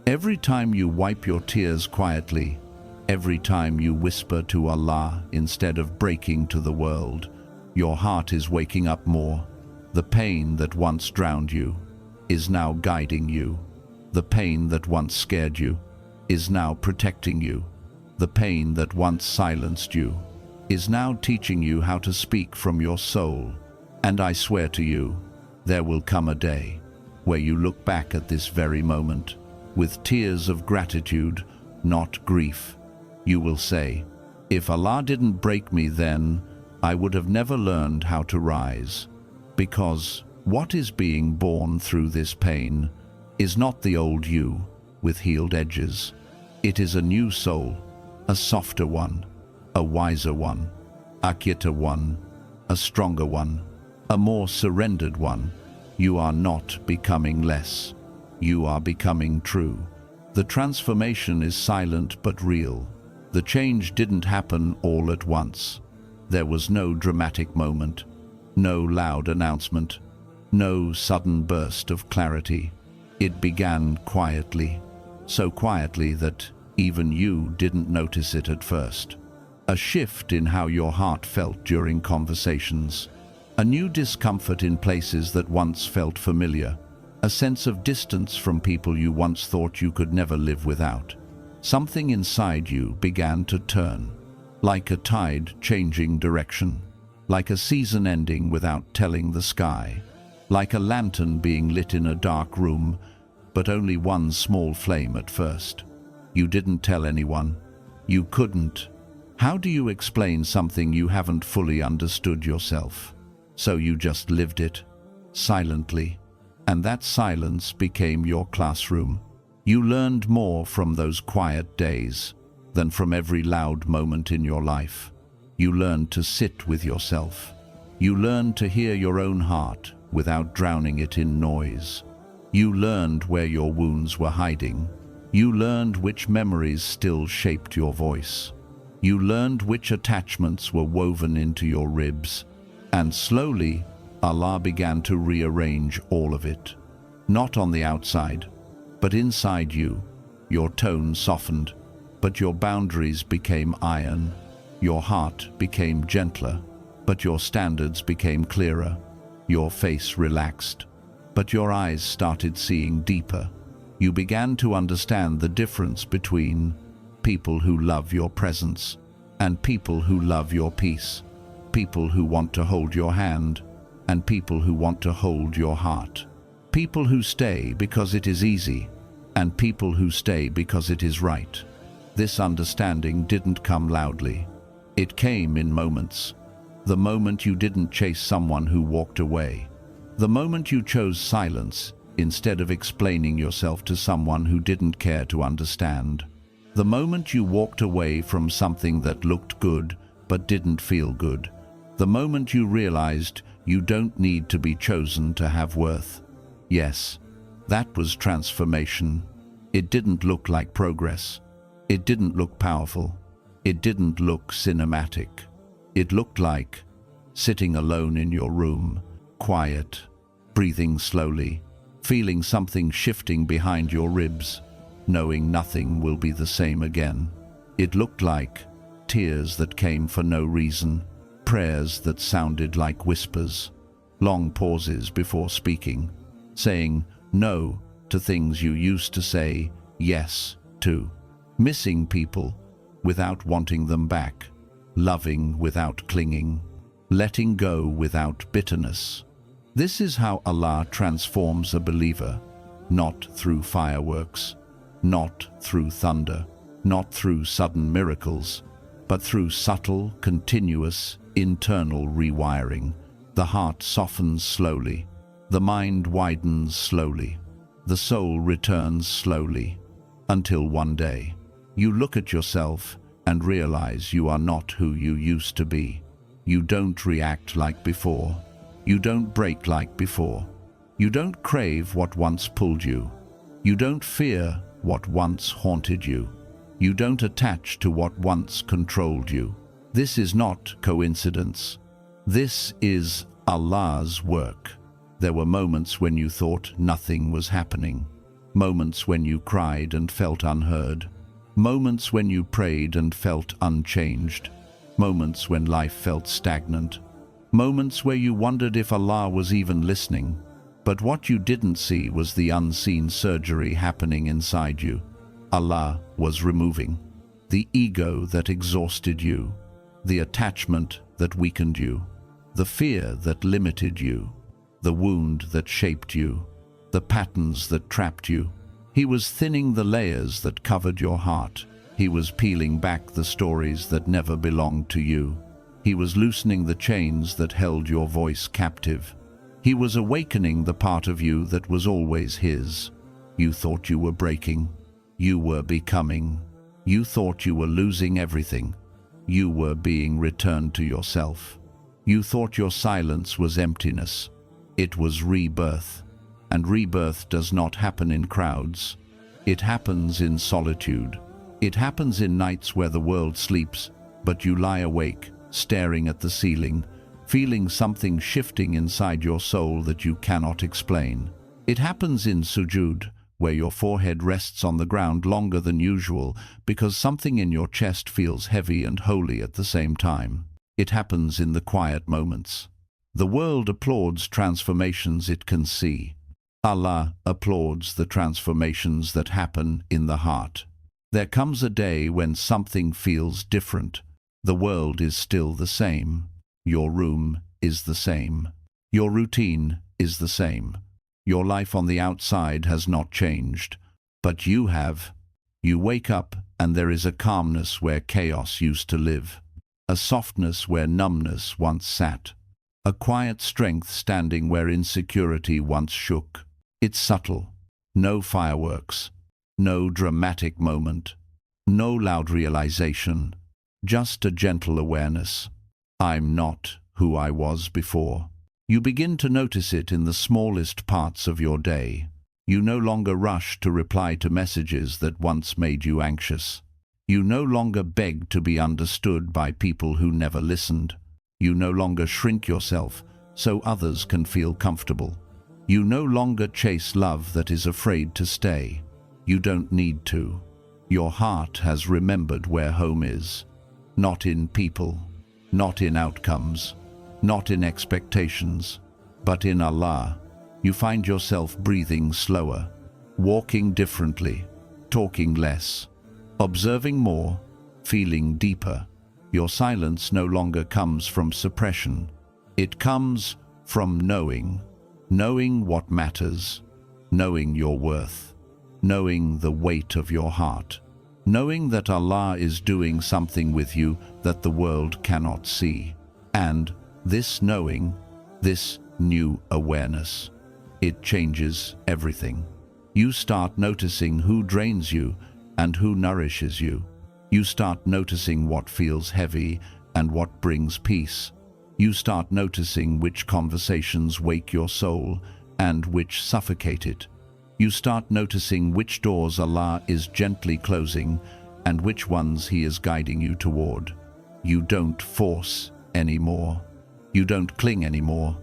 every time you wipe your tears quietly, every time you whisper to Allah instead of breaking to the world, your heart is waking up more. The pain that once drowned you is now guiding you. The pain that once scared you is now protecting you. The pain that once silenced you is now teaching you how to speak from your soul. And I swear to you, there will come a day where you look back at this very moment with tears of gratitude, not grief. You will say, if Allah didn't break me then, I would have never learned how to rise. Because what is being born through this pain is not the old you with healed edges. It is a new soul, a softer one, a wiser one, a quieter one, a stronger one, a more surrendered one. You are not becoming less. You are becoming true. The transformation is silent but real. The change didn't happen all at once. There was no dramatic moment, no loud announcement, no sudden burst of clarity. It began quietly, so quietly that even you didn't notice it at first. A shift in how your heart felt during conversations. A new discomfort in places that once felt familiar. A sense of distance from people you once thought you could never live without. Something inside you began to turn, like a tide changing direction, like a season ending without telling the sky, like a lantern being lit in a dark room, but only one small flame at first. You didn't tell anyone. You couldn't. How do you explain something you haven't fully understood yourself? So you just lived it, silently, and that silence became your classroom. You learned more from those quiet days than from every loud moment in your life. You learned to sit with yourself. You learned to hear your own heart without drowning it in noise. You learned where your wounds were hiding. You learned which memories still shaped your voice. You learned which attachments were woven into your ribs. And slowly, Allah began to rearrange all of it. Not on the outside, but inside you. Your tone softened, but your boundaries became iron. Your heart became gentler, but your standards became clearer. Your face relaxed, but your eyes started seeing deeper. You began to understand the difference between people who love your presence and people who love your peace. People who want to hold your hand and people who want to hold your heart. People who stay because it is easy and people who stay because it is right. This understanding didn't come loudly. It came in moments. The moment you didn't chase someone who walked away. The moment you chose silence instead of explaining yourself to someone who didn't care to understand. The moment you walked away from something that looked good but didn't feel good. The moment you realized you don't need to be chosen to have worth. Yes, that was transformation. It didn't look like progress. It didn't look powerful. It didn't look cinematic. It looked like sitting alone in your room, quiet, breathing slowly, feeling something shifting behind your ribs, knowing nothing will be the same again. It looked like tears that came for no reason, prayers that sounded like whispers, long pauses before speaking, saying no to things you used to say yes to, missing people without wanting them back, loving without clinging, letting go without bitterness. This is how Allah transforms a believer, not through fireworks, not through thunder, not through sudden miracles, but through subtle, continuous, internal rewiring. The heart softens slowly, the mind widens slowly, the soul returns slowly, until one day you look at yourself and realize you are not who you used to be. You don't react like before. You don't break like before. You don't crave what once pulled you. You don't fear what once haunted you. You don't attach to what once controlled you. This is not coincidence. This is Allah's work. There were moments when you thought nothing was happening. Moments when you cried and felt unheard. Moments when you prayed and felt unchanged. Moments when life felt stagnant. Moments where you wondered if Allah was even listening. But what you didn't see was the unseen surgery happening inside you. Allah was removing the ego that exhausted you, the attachment that weakened you, the fear that limited you, the wound that shaped you, the patterns that trapped you. He was thinning the layers that covered your heart. He was peeling back the stories that never belonged to you. He was loosening the chains that held your voice captive. He was awakening the part of you that was always his. You thought you were breaking. You were becoming. You thought you were losing everything. You were being returned to yourself. You thought your silence was emptiness. It was rebirth. And rebirth does not happen in crowds. It happens in solitude. It happens in nights where the world sleeps, but you lie awake, staring at the ceiling, feeling something shifting inside your soul that you cannot explain. It happens in sujud, where your forehead rests on the ground longer than usual because something in your chest feels heavy and holy at the same time. It happens in the quiet moments. The world applauds transformations it can see. Allah applauds the transformations that happen in the heart. There comes a day when something feels different. The world is still the same. Your room is the same. Your routine is the same. Your life on the outside has not changed, but you have. You wake up and there is a calmness where chaos used to live, a softness where numbness once sat, a quiet strength standing where insecurity once shook. It's subtle. No fireworks, no dramatic moment, no loud realization, just a gentle awareness. I'm not who I was before. You begin to notice it in the smallest parts of your day. You no longer rush to reply to messages that once made you anxious. You no longer beg to be understood by people who never listened. You no longer shrink yourself so others can feel comfortable. You no longer chase love that is afraid to stay. You don't need to. Your heart has remembered where home is. Not in people, not in outcomes, not in expectations, but in Allah. You find yourself breathing slower, walking differently, talking less, observing more, feeling deeper. Your silence no longer comes from suppression. It comes from knowing what matters, knowing your worth, knowing the weight of your heart, knowing that Allah is doing something with you that the world cannot see. And this knowing, this new awareness, it changes everything. You start noticing who drains you and who nourishes you. You start noticing what feels heavy and what brings peace. You start noticing which conversations wake your soul and which suffocate it. You start noticing which doors Allah is gently closing and which ones He is guiding you toward. You don't force anymore. You don't cling anymore.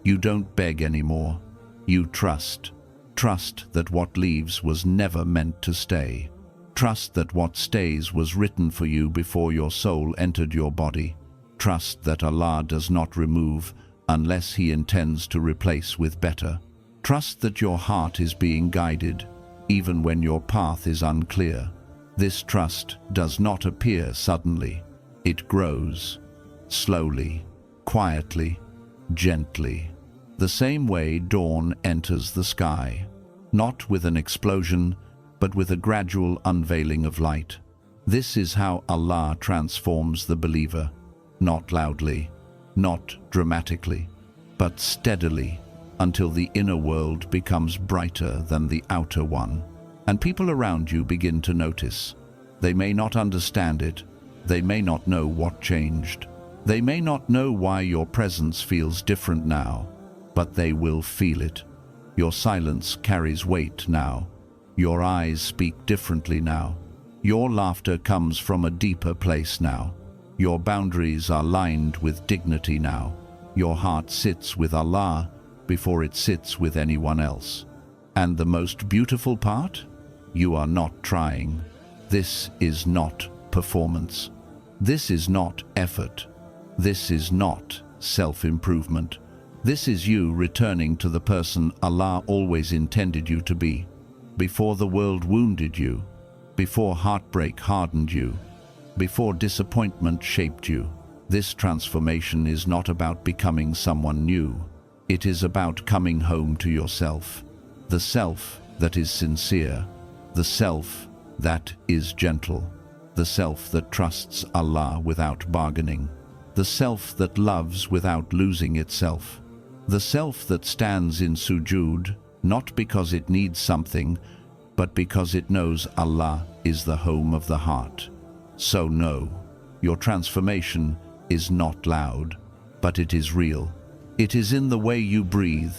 You don't beg anymore. You trust. Trust that what leaves was never meant to stay. Trust that what stays was written for you before your soul entered your body. Trust that Allah does not remove unless He intends to replace with better. Trust that your heart is being guided, even when your path is unclear. This trust does not appear suddenly. It grows, slowly, quietly, gently, the same way dawn enters the sky, not with an explosion, but with a gradual unveiling of light. This is how Allah transforms the believer, not loudly, not dramatically, but steadily, until the inner world becomes brighter than the outer one, and people around you begin to notice. They may not understand it, they may not know what changed, they may not know why your presence feels different now, but they will feel it. Your silence carries weight now. Your eyes speak differently now. Your laughter comes from a deeper place now. Your boundaries are lined with dignity now. Your heart sits with Allah before it sits with anyone else. And the most beautiful part? You are not trying. This is not performance. This is not effort. This is not self-improvement. This is you returning to the person Allah always intended you to be. Before the world wounded you, before heartbreak hardened you, before disappointment shaped you. This transformation is not about becoming someone new. It is about coming home to yourself, the self that is sincere, the self that is gentle, the self that trusts Allah without bargaining, the self that loves without losing itself, the self that stands in sujood not because it needs something, but because it knows Allah is the home of the heart. So no, your transformation is not loud, but it is real. It is in the way you breathe.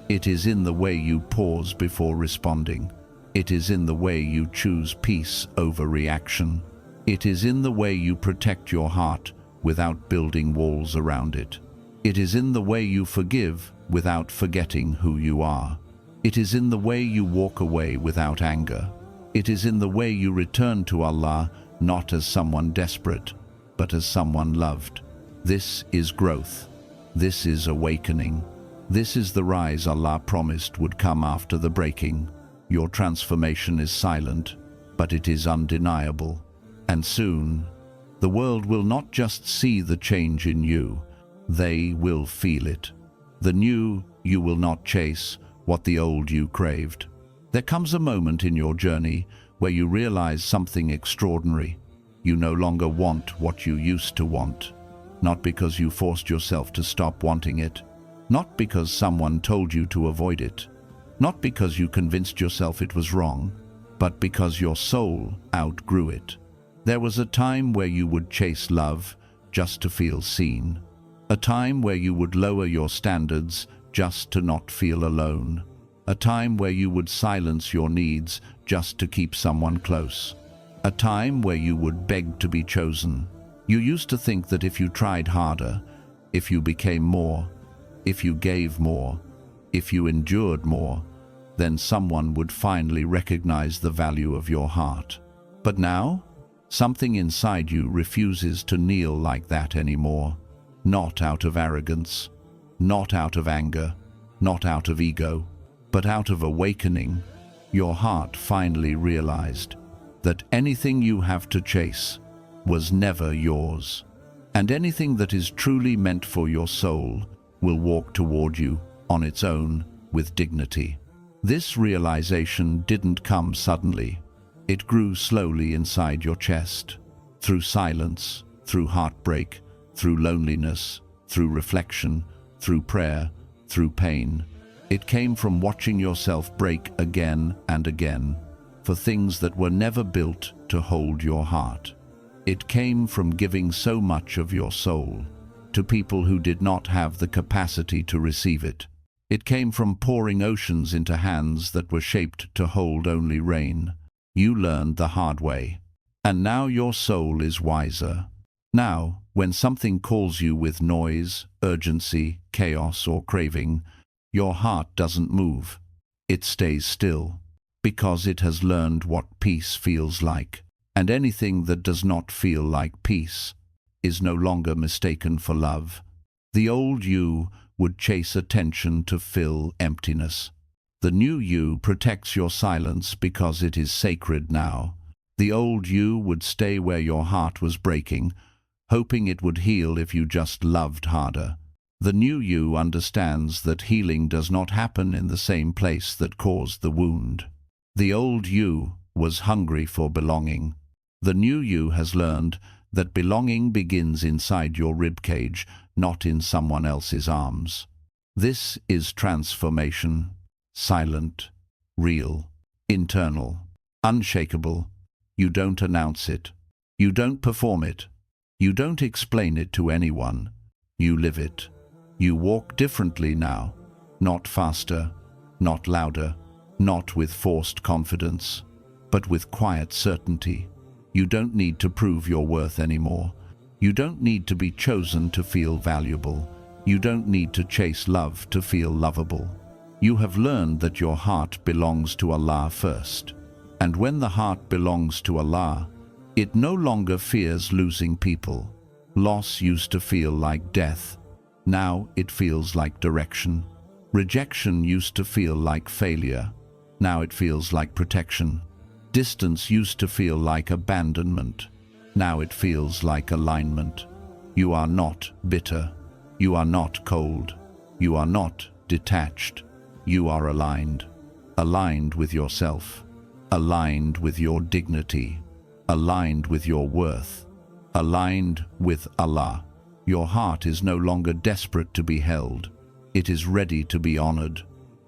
It is in the way you pause before responding. It is in the way you choose peace over reaction. It is in the way you protect your heart without building walls around it. It is in the way you forgive without forgetting who you are. It is in the way you walk away without anger. It is in the way you return to Allah not as someone desperate, but as someone loved. This is growth. This is awakening. This is the rise Allah promised would come after the breaking. Your transformation is silent, but it is undeniable. And soon, the world will not just see the change in you, they will feel it. The new you will not chase what the old you craved. There comes a moment in your journey where you realize something extraordinary. You no longer want what you used to want, not because you forced yourself to stop wanting it, not because someone told you to avoid it, not because you convinced yourself it was wrong, but because your soul outgrew it. There was a time where you would chase love just to feel seen, a time where you would lower your standards just to not feel alone, a time where you would silence your needs just to keep someone close, a time where you would beg to be chosen. You used to think that if you tried harder, if you became more, if you gave more, if you endured more, then someone would finally recognize the value of your heart. But now, something inside you refuses to kneel like that anymore, not out of arrogance, not out of anger, not out of ego, but out of awakening. Your heart finally realized that anything you have to chase was never yours, and anything that is truly meant for your soul will walk toward you on its own with dignity. This realization didn't come suddenly. It grew slowly inside your chest, through silence, through heartbreak, through loneliness, through reflection, through prayer, through pain. It came from watching yourself break again and again for things that were never built to hold your heart. It came from giving so much of your soul to people who did not have the capacity to receive it. It came from pouring oceans into hands that were shaped to hold only rain. You learned the hard way, and now your soul is wiser. Now, when something calls you with noise, urgency, chaos, or craving, your heart doesn't move. It stays still, because it has learned what peace feels like. And anything that does not feel like peace is no longer mistaken for love. The old you would chase attention to fill emptiness. The new you protects your silence because it is sacred now. The old you would stay where your heart was breaking, hoping it would heal if you just loved harder. The new you understands that healing does not happen in the same place that caused the wound. The old you was hungry for belonging. The new you has learned that belonging begins inside your ribcage, not in someone else's arms. This is transformation. Silent, real, internal, unshakable. You don't announce it. You don't perform it. You don't explain it to anyone. You live it. You walk differently now, not faster, not louder, not with forced confidence, but with quiet certainty. You don't need to prove your worth anymore. You don't need to be chosen to feel valuable. You don't need to chase love to feel lovable. You have learned that your heart belongs to Allah first. And when the heart belongs to Allah, it no longer fears losing people. Loss used to feel like death. Now it feels like direction. Rejection used to feel like failure. Now it feels like protection. Distance used to feel like abandonment. Now it feels like alignment. You are not bitter. You are not cold. You are not detached. You are aligned. Aligned with yourself. aligned with your dignity, aligned with your worth, aligned with Allah. Your heart is no longer desperate to be held. It is ready to be honored.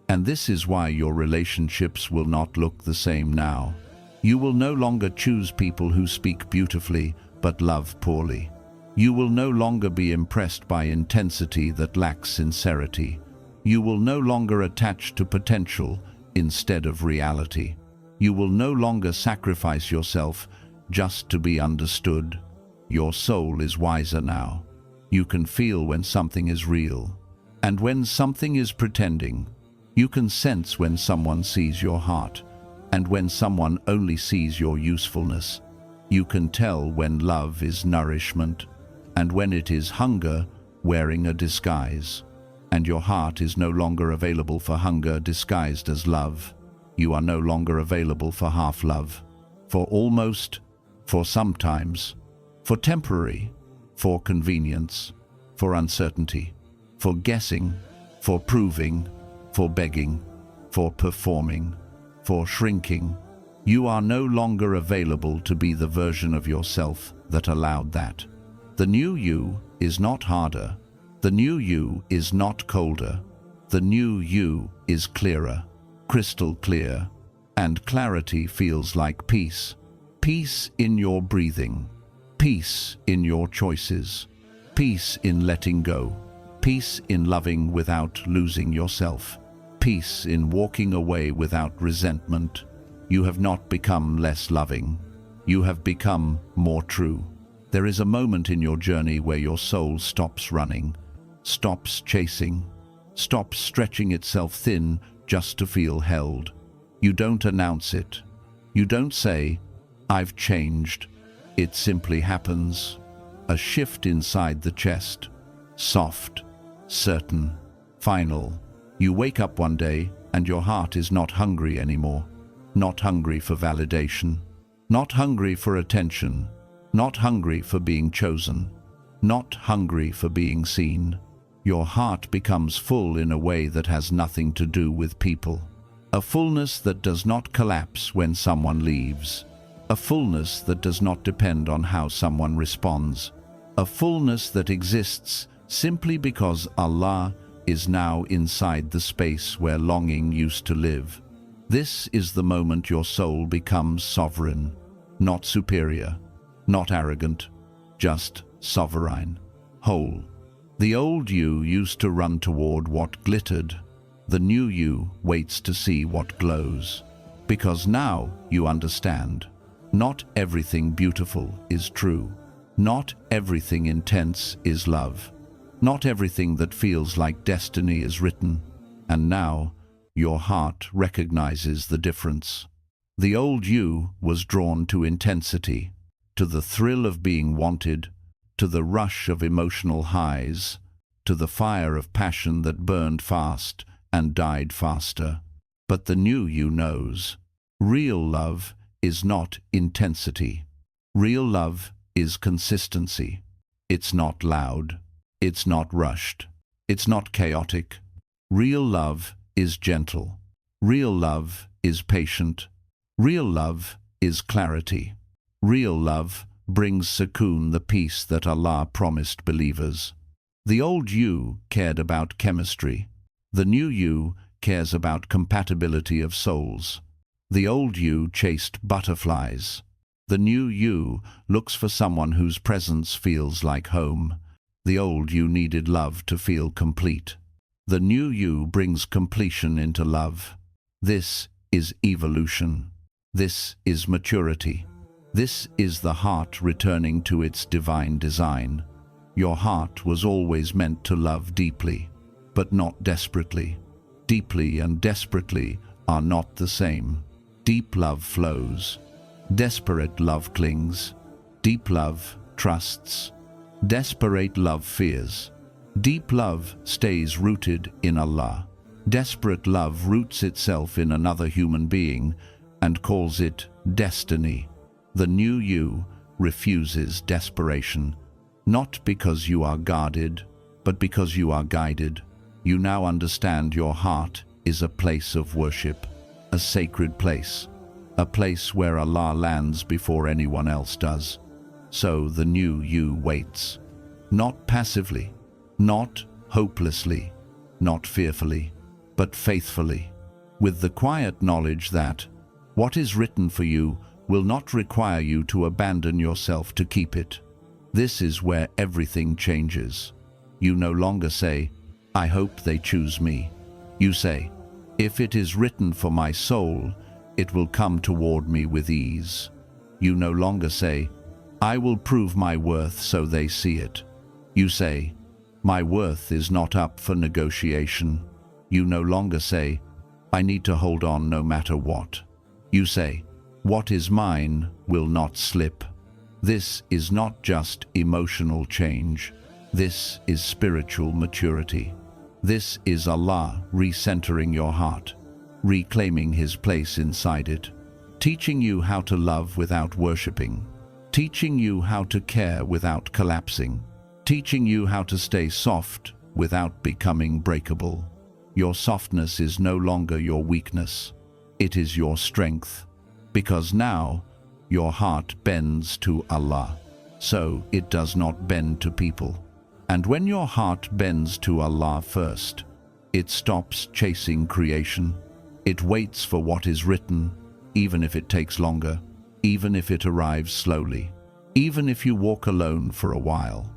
And this is why your relationships will not look the same now. You will no longer choose people who speak beautifully but love poorly. You will no longer be impressed by intensity that lacks sincerity. You will no longer attach to potential instead of reality. You will no longer sacrifice yourself just to be understood. Your soul is wiser now. You can feel when something is real, and when something is pretending. You can sense when someone sees your heart, and when someone only sees your usefulness. You can tell when love is nourishment, and when it is hunger wearing a disguise. And your heart is no longer available for hunger disguised as love. You are no longer available for half love, for almost, for sometimes, for temporary, for convenience, for uncertainty, for guessing, for proving, for begging, for performing, for shrinking. You are no longer available to be the version of yourself that allowed that. The new you is not harder. The new you is not colder. The new you is clearer, crystal clear, and clarity feels like peace. Peace in your breathing, peace in your choices, peace in letting go, peace in loving without losing yourself, peace in walking away without resentment. You have not become less loving. You have become more true. There is a moment in your journey where your soul stops running, stops chasing, stops stretching itself thin just to feel held. You don't announce it. You don't say, "I've changed." It simply happens. A shift inside the chest. Soft, certain, final. You wake up one day and your heart is not hungry anymore. Not hungry for validation. Not hungry for attention. Not hungry for being chosen. Not hungry for being seen. Your heart becomes full in a way that has nothing to do with people. A fullness that does not collapse when someone leaves. A fullness that does not depend on how someone responds. A fullness that exists simply because Allah is now inside the space where longing used to live. This is the moment your soul becomes sovereign, not superior, not arrogant, just sovereign, whole. The old you used to run toward what glittered. The new you waits to see what glows. Because now you understand. Not everything beautiful is true. Not everything intense is love. Not everything that feels like destiny is written. And now your heart recognizes the difference. The old you was drawn to intensity, to the thrill of being wanted, to the rush of emotional highs, to the fire of passion that burned fast and died faster. But the new you knows. Real love is not intensity. Real love is consistency. It's not loud. It's not rushed. It's not chaotic. Real love is gentle. Real love is patient. Real love is clarity. Real love brings sukoon, the peace that Allah promised believers. The old you cared about chemistry. The new you cares about compatibility of souls. The old you chased butterflies. The new you looks for someone whose presence feels like home. The old you needed love to feel complete. The new you brings completion into love. This is evolution. This is maturity. This is the heart returning to its divine design. Your heart was always meant to love deeply, but not desperately. Deeply and desperately are not the same. Deep love flows. Desperate love clings. Deep love trusts. Desperate love fears. Deep love stays rooted in Allah. Desperate love roots itself in another human being and calls it destiny. The new you refuses desperation, not because you are guarded, but because you are guided. You now understand your heart is a place of worship, a sacred place, a place where Allah lands before anyone else does. So the new you waits, not passively, not hopelessly, not fearfully, but faithfully, with the quiet knowledge that what is written for you will not require you to abandon yourself to keep it. This is where everything changes. You no longer say, "I hope they choose me." You say, "If it is written for my soul, it will come toward me with ease." You no longer say, "I will prove my worth so they see it." You say, "My worth is not up for negotiation." You no longer say, "I need to hold on no matter what." You say, "What is mine will not slip." This is not just emotional change. This is spiritual maturity. This is Allah recentering your heart, reclaiming His place inside it, teaching you how to love without worshipping, teaching you how to care without collapsing, teaching you how to stay soft without becoming breakable. Your softness is no longer your weakness. It is your strength, because now your heart bends to Allah, so it does not bend to people. And when your heart bends to Allah first, it stops chasing creation. It waits for what is written, even if it takes longer, even if it arrives slowly, even if you walk alone for a while.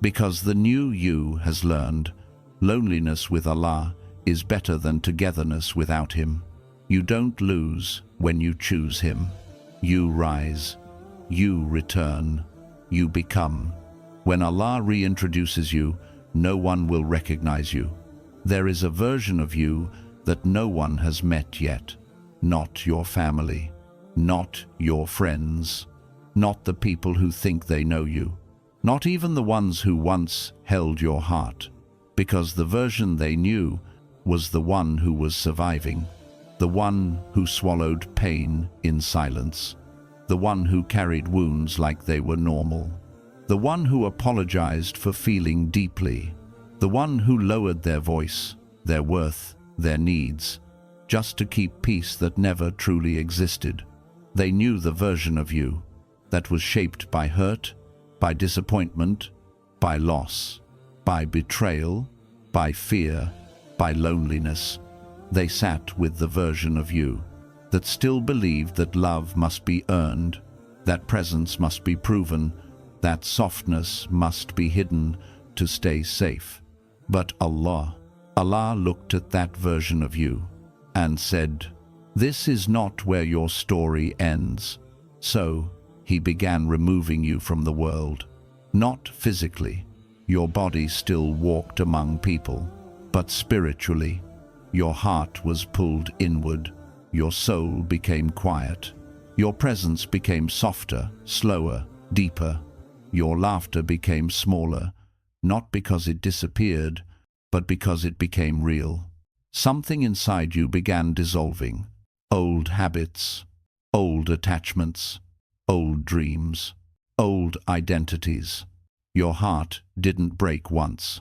Because the new you has learned, loneliness with Allah is better than togetherness without Him. You don't lose when you choose Him. You rise, you return, you become. When Allah reintroduces you, no one will recognize you. There is a version of you that no one has met yet. Not your family, not your friends, not the people who think they know you, not even the ones who once held your heart, because the version they knew was the one who was surviving, the one who swallowed pain in silence, the one who carried wounds like they were normal, the one who apologized for feeling deeply, the one who lowered their voice, their worth, their needs, just to keep peace that never truly existed. They knew the version of you that was shaped by hurt, by disappointment, by loss, by betrayal, by fear, by loneliness. They sat with the version of you that still believed that love must be earned, that presence must be proven, that softness must be hidden to stay safe. But Allah looked at that version of you and said, "This is not where your story ends." So He began removing you from the world. Not physically, your body still walked among people, but spiritually, your heart was pulled inward, your soul became quiet, your presence became softer, slower, deeper. Your laughter became smaller, not because it disappeared, but because it became real. Something inside you began dissolving. Old habits, old attachments, old dreams, old identities. Your heart didn't break once.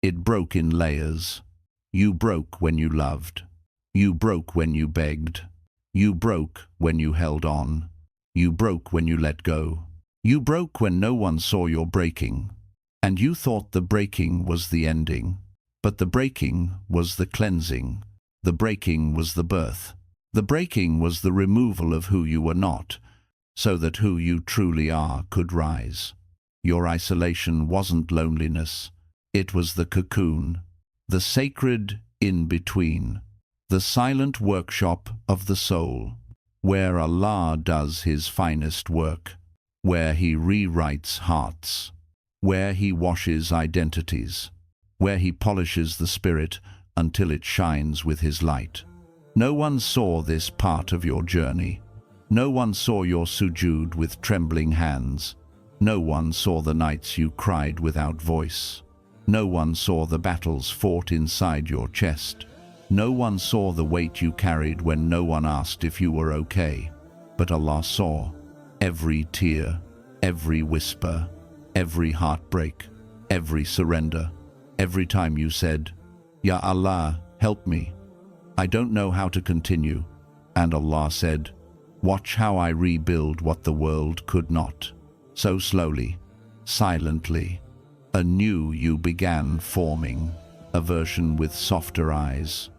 It broke in layers. You broke when you loved. You broke when you begged. You broke when you held on. You broke when you let go. You broke when no one saw your breaking, and you thought the breaking was the ending. But the breaking was the cleansing. The breaking was the birth. The breaking was the removal of who you were not, so that who you truly are could rise. Your isolation wasn't loneliness. It was the cocoon, the sacred in-between, the silent workshop of the soul, where Allah does His finest work, where He rewrites hearts, where He washes identities, where He polishes the spirit until it shines with His light. No one saw this part of your journey. No one saw your sujood with trembling hands. No one saw the nights you cried without voice. No one saw the battles fought inside your chest. No one saw the weight you carried when no one asked if you were okay. But Allah saw every tear, every whisper, every heartbreak, every surrender, every time you said, "Ya Allah, help me. I don't know how to continue." And Allah said, Watch how I rebuild what the world could not. So slowly, silently, a new you began forming, a version with softer eyes,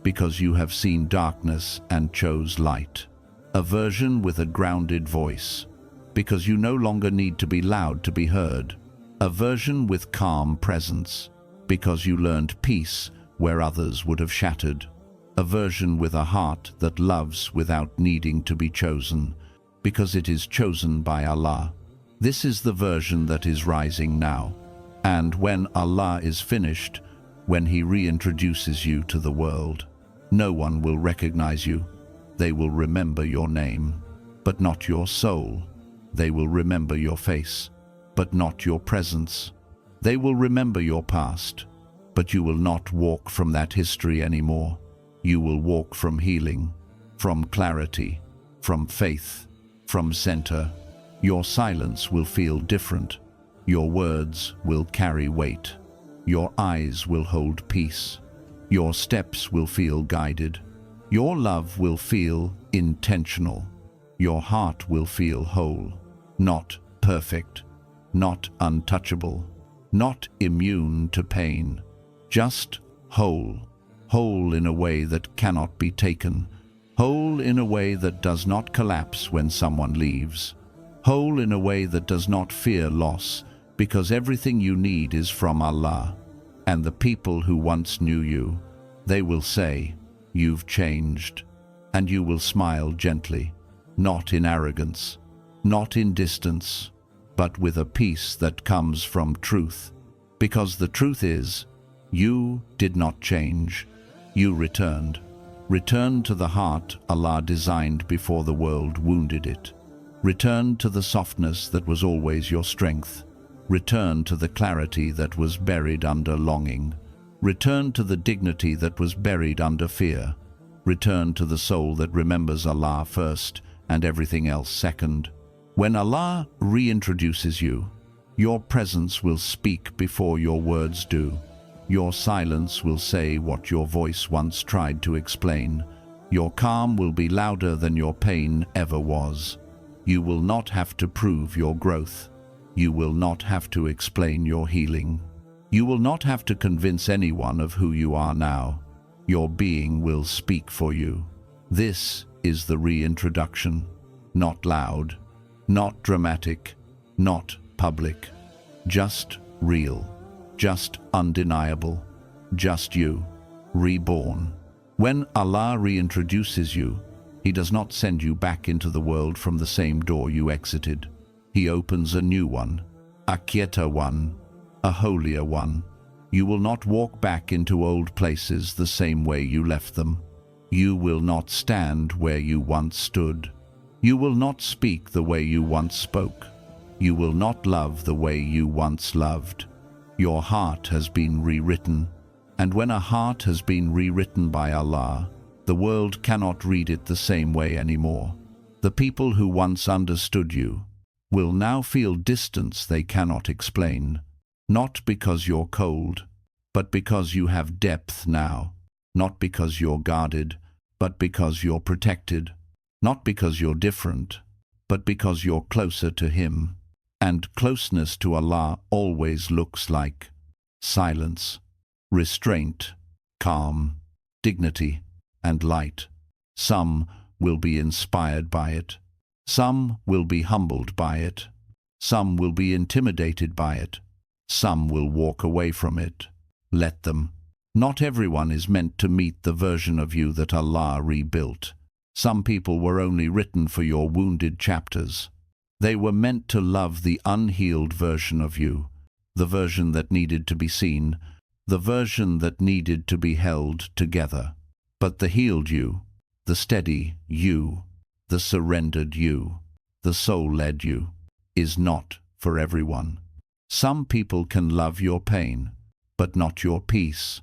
because you have seen darkness and chose light. A version with a grounded voice, because you no longer need to be loud to be heard. A version with calm presence, because you learned peace where others would have shattered. A version with a heart that loves without needing to be chosen, because it is chosen by Allah. This is the version that is rising now. And when Allah is finished, when He reintroduces you to the world, no one will recognize you. They will remember your name, but not your soul. They will remember your face, but not your presence. They will remember your past, but you will not walk from that history anymore. You will walk from healing, from clarity, from faith, from center. Your silence will feel different. Your words will carry weight. Your eyes will hold peace. Your steps will feel guided. Your love will feel intentional. Your heart will feel whole, not perfect, not untouchable, not immune to pain, just whole. Whole in a way that cannot be taken. Whole in a way that does not collapse when someone leaves. Whole in a way that does not fear loss, because everything you need is from Allah. And the people who once knew you, they will say, "You've changed." And you will smile gently, not in arrogance, not in distance, but with a peace that comes from truth. Because the truth is, you did not change. You returned. Returned to the heart Allah designed before the world wounded it. Returned to the softness that was always your strength. Returned to the clarity that was buried under longing. Returned to the dignity that was buried under fear. Returned to the soul that remembers Allah first and everything else second. When Allah reintroduces you, your presence will speak before your words do. Your silence will say what your voice once tried to explain. Your calm will be louder than your pain ever was. You will not have to prove your growth. You will not have to explain your healing. You will not have to convince anyone of who you are now. Your being will speak for you. This is the reintroduction. Not loud, not dramatic, not public. Just real. Just undeniable, just you, reborn. When Allah reintroduces you, He does not send you back into the world from the same door you exited. He opens a new one, a quieter one, a holier one. You will not walk back into old places the same way you left them. You will not stand where you once stood. You will not speak the way you once spoke. You will not love the way you once loved. Your heart has been rewritten, and when a heart has been rewritten by Allah, the world cannot read it the same way anymore. The people who once understood you will now feel distance they cannot explain, not because you're cold, but because you have depth now, not because you're guarded, but because you're protected, not because you're different, but because you're closer to Him. And closeness to Allah always looks like silence, restraint, calm, dignity, and light. Some will be inspired by it. Some will be humbled by it. Some will be intimidated by it. Some will walk away from it. Let them. Not everyone is meant to meet the version of you that Allah rebuilt. Some people were only written for your wounded chapters. They were meant to love the unhealed version of you, the version that needed to be seen, the version that needed to be held together. But the healed you, the steady you, the surrendered you, the soul-led you, is not for everyone. Some people can love your pain, but not your peace,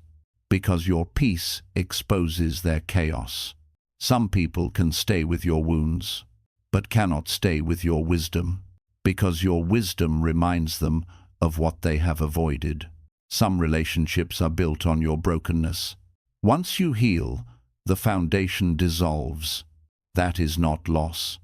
because your peace exposes their chaos. Some people can stay with your wounds, but cannot stay with your wisdom, because your wisdom reminds them of what they have avoided. Some relationships are built on your brokenness. Once you heal, the foundation dissolves. That is not loss.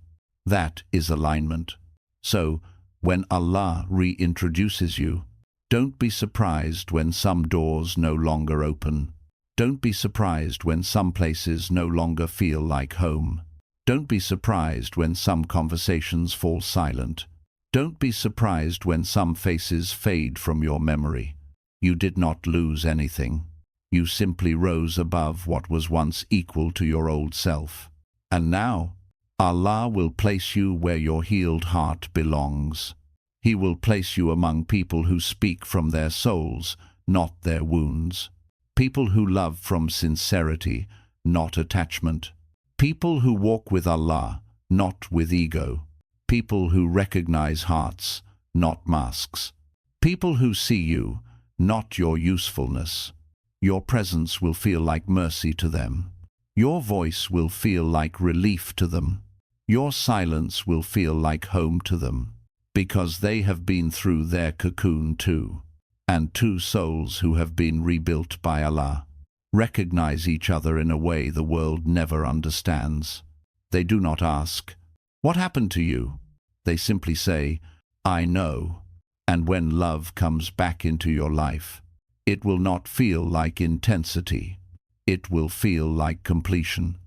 That is alignment. So, when Allah reintroduces you, don't be surprised when some doors no longer open. Don't be surprised when some places no longer feel like home. Don't be surprised when some conversations fall silent. Don't be surprised when some faces fade from your memory. You did not lose anything. You simply rose above what was once equal to your old self. And now, Allah will place you where your healed heart belongs. He will place you among people who speak from their souls, not their wounds. People who love from sincerity, not attachment. People who walk with Allah, not with ego. People who recognize hearts, not masks. People who see you, not your usefulness. Your presence will feel like mercy to them. Your voice will feel like relief to them. Your silence will feel like home to them, because they have been through their cocoon too. And two souls who have been rebuilt by Allah recognize each other in a way the world never understands. They do not ask, "What happened to you?" They simply say, "I know." And when love comes back into your life, it will not feel like intensity. It will feel like completion.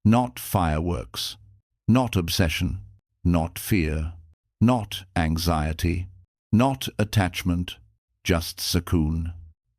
Not fireworks, not obsession, not fear, not anxiety, not attachment, just sukoon.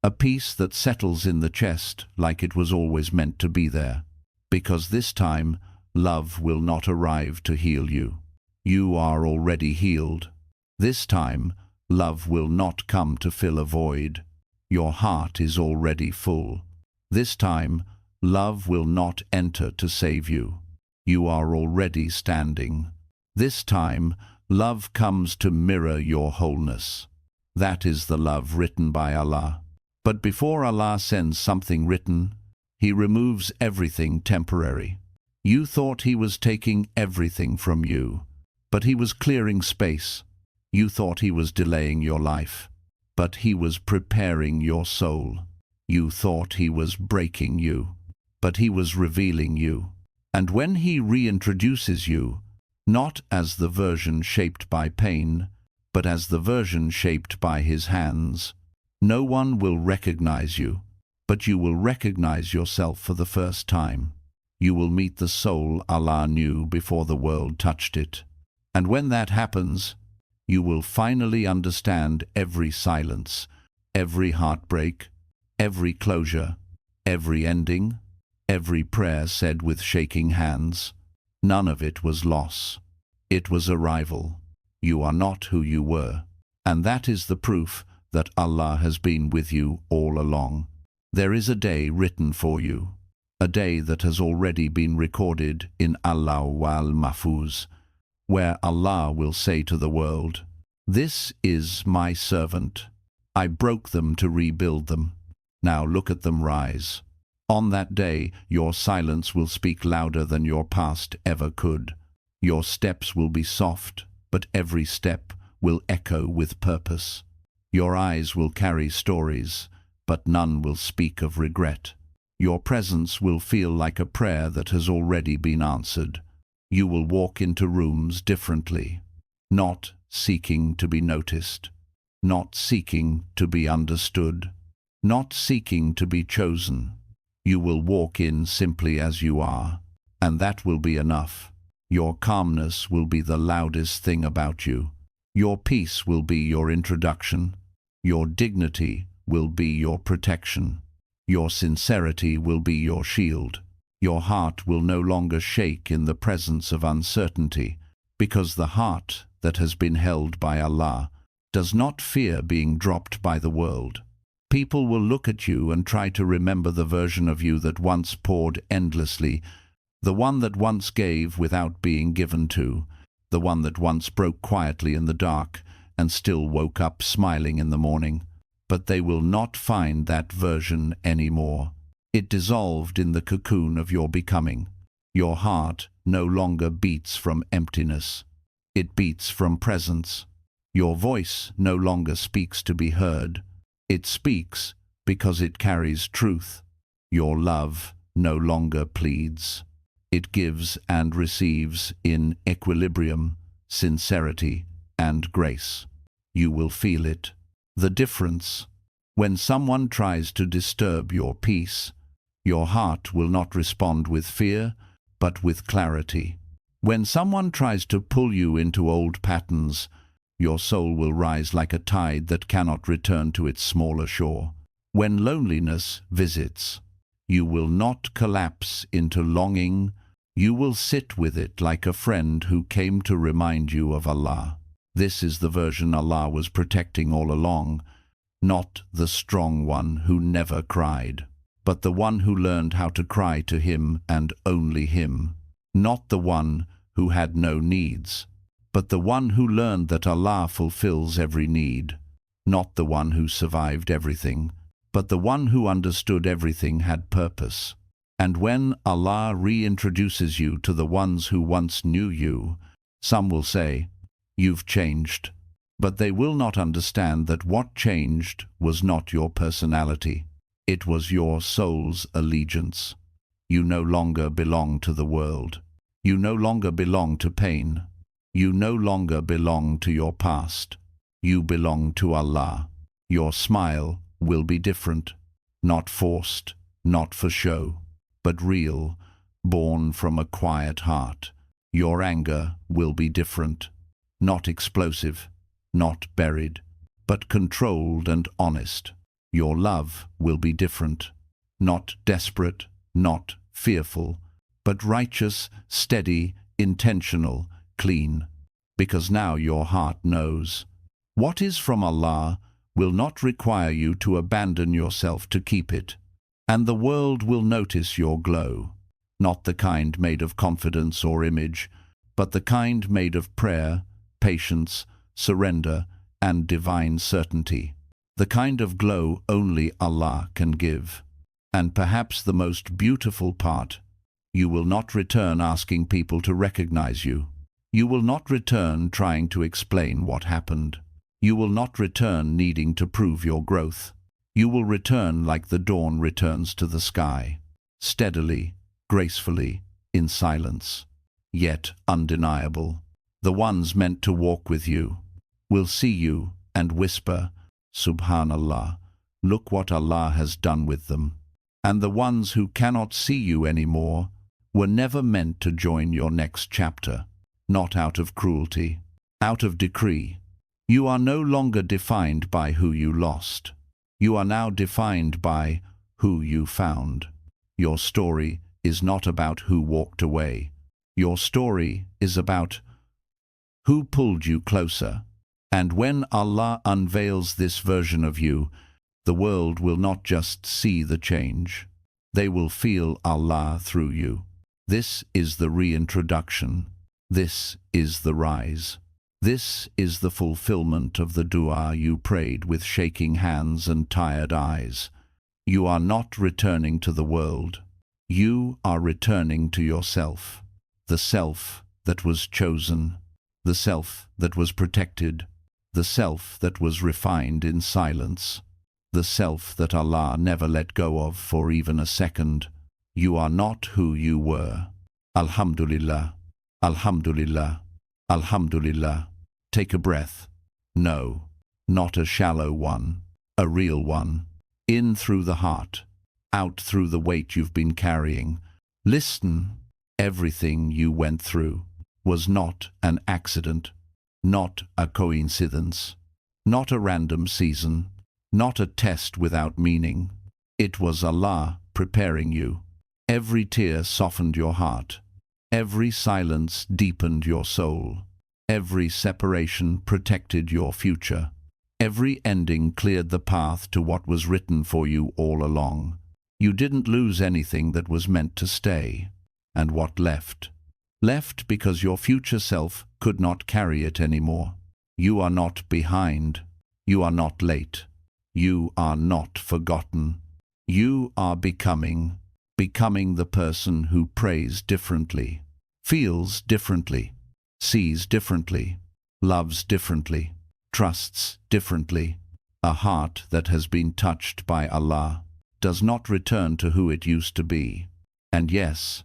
A peace that settles in the chest like it was always meant to be there. Because this time, love will not arrive to heal you. You are already healed. This time, love will not come to fill a void. Your heart is already full. This time, love will not enter to save you. You are already standing. This time, love comes to mirror your wholeness. That is the love written by Allah. But before Allah sends something written, He removes everything temporary. You thought He was taking everything from you, but He was clearing space. You thought He was delaying your life, but He was preparing your soul. You thought He was breaking you, but He was revealing you. And when He reintroduces you, not as the version shaped by pain, but as the version shaped by His hands, no one will recognize you, but you will recognize yourself for the first time. You will meet the soul Allah knew before the world touched it. And when that happens, you will finally understand every silence, every heartbreak, every closure, every ending, every prayer said with shaking hands. None of it was loss. It was arrival. You are not who you were. And that is the proof that Allah has been with you all along. There is a day written for you, a day that has already been recorded in Al-Lawh Mahfuz, where Allah will say to the world, "This is my servant. I broke them to rebuild them. Now look at them rise." On that day, your silence will speak louder than your past ever could. Your steps will be soft, but every step will echo with purpose. Your eyes will carry stories, but none will speak of regret. Your presence will feel like a prayer that has already been answered. You will walk into rooms differently, not seeking to be noticed, not seeking to be understood, not seeking to be chosen. You will walk in simply as you are, and that will be enough. Your calmness will be the loudest thing about you. Your peace will be your introduction. Your dignity will be your protection. Your sincerity will be your shield. Your heart will no longer shake in the presence of uncertainty, because the heart that has been held by Allah does not fear being dropped by the world. People will look at you and try to remember the version of you that once poured endlessly, the one that once gave without being given to, the one that once broke quietly in the dark and still woke up smiling in the morning. But they will not find that version anymore. It dissolved in the cocoon of your becoming. Your heart no longer beats from emptiness. It beats from presence. Your voice no longer speaks to be heard. It speaks because it carries truth. Your love no longer pleads. It gives and receives in equilibrium, sincerity, and grace. You will feel it. The difference. When someone tries to disturb your peace, your heart will not respond with fear, but with clarity. When someone tries to pull you into old patterns, your soul will rise like a tide that cannot return to its smaller shore. When loneliness visits, you will not collapse into longing. You will sit with it like a friend who came to remind you of Allah. This is the version Allah was protecting all along, not the strong one who never cried, but the one who learned how to cry to Him and only Him. Not the one who had no needs, but the one who learned that Allah fulfills every need. Not the one who survived everything, but the one who understood everything had purpose. And when Allah reintroduces you to the ones who once knew you, some will say, "You've changed." But they will not understand that what changed was not your personality. It was your soul's allegiance. You no longer belong to the world. You no longer belong to pain. You no longer belong to your past. You belong to Allah. Your smile will be different, not forced, not for show, but real, born from a quiet heart. Your anger will be different, not explosive, not buried, but controlled and honest. Your love will be different, not desperate, not fearful, but righteous, steady, intentional, clean. Because now your heart knows. What is from Allah will not require you to abandon yourself to keep it. And the world will notice your glow, not the kind made of confidence or image, but the kind made of prayer, patience, surrender, and divine certainty. The kind of glow only Allah can give. And perhaps the most beautiful part, you will not return asking people to recognize you. You will not return trying to explain what happened. You will not return needing to prove your growth. You will return like the dawn returns to the sky, steadily, gracefully, in silence, yet undeniable. The ones meant to walk with you will see you and whisper, "Subhanallah, look what Allah has done with them." And the ones who cannot see you anymore were never meant to join your next chapter, not out of cruelty, out of decree. You are no longer defined by who you lost. You are now defined by who you found. Your story is not about who walked away. Your story is about who pulled you closer. And when Allah unveils this version of you, the world will not just see the change. They will feel Allah through you. This is the reintroduction. This is the rise. This is the fulfillment of the dua you prayed with shaking hands and tired eyes. You are not returning to the world. You are returning to yourself, the self that was chosen, the self that was protected, the self that was refined in silence, the self that Allah never let go of for even a second. You are not who you were. Alhamdulillah, Alhamdulillah, Alhamdulillah. Take a breath. No, not a shallow one, a real one. In through the heart, out through the weight you've been carrying. Listen. Everything you went through was not an accident, not a coincidence, not a random season, not a test without meaning. It was Allah preparing you. Every tear softened your heart. Every silence deepened your soul. Every separation protected your future. Every ending cleared the path to what was written for you all along. You didn't lose anything that was meant to stay. And what left? Left because your future self could not carry it anymore. You are not behind. You are not late. You are not forgotten. You are becoming the person who prays differently, feels differently, sees differently, loves differently, trusts differently. A heart that has been touched by Allah does not return to who it used to be. And yes,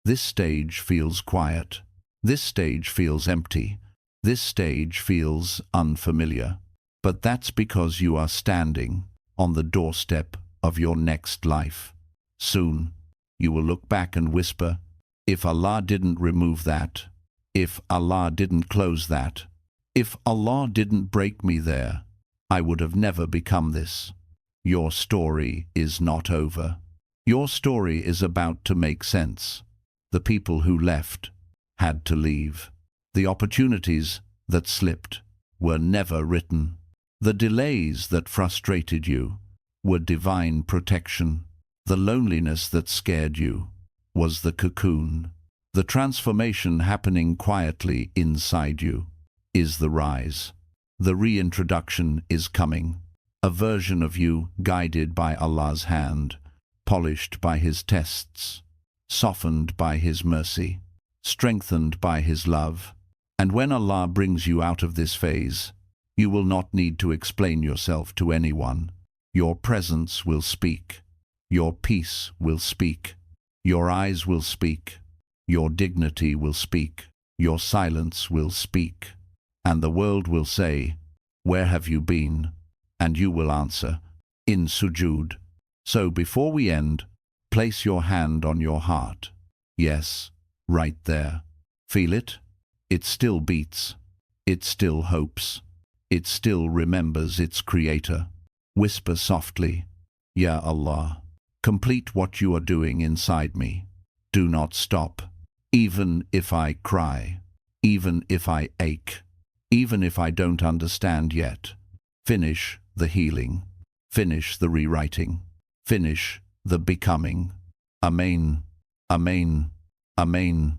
This stage feels quiet. This stage feels empty. This stage feels unfamiliar. But that's because you are standing on the doorstep of your next life. Soon, you will look back and whisper, if Allah didn't remove that, if Allah didn't close that, if Allah didn't break me there, I would have never become this. Your story is not over. Your story is about to make sense. The people who left had to leave. The opportunities that slipped were never written. The delays that frustrated you were divine protection. The loneliness that scared you was the cocoon. The transformation happening quietly inside you is the rise. The reintroduction is coming. A version of you guided by Allah's hand, polished by His tests, softened by His mercy, strengthened by His love. And when Allah brings you out of this phase, you will not need to explain yourself to anyone. Your presence will speak. Your peace will speak. Your eyes will speak. Your dignity will speak. Your silence will speak. And the world will say, "Where have you been?" And you will answer, "In sujood." So before we end, place your hand on your heart. Yes, right there. Feel it? It still beats. It still hopes. It still remembers its Creator. Whisper softly, "Ya Allah, complete what you are doing inside me. Do not stop. Even if I cry, even if I ache, even if I don't understand yet, finish the healing, finish the rewriting, finish the becoming." Amen. Amen. Amen.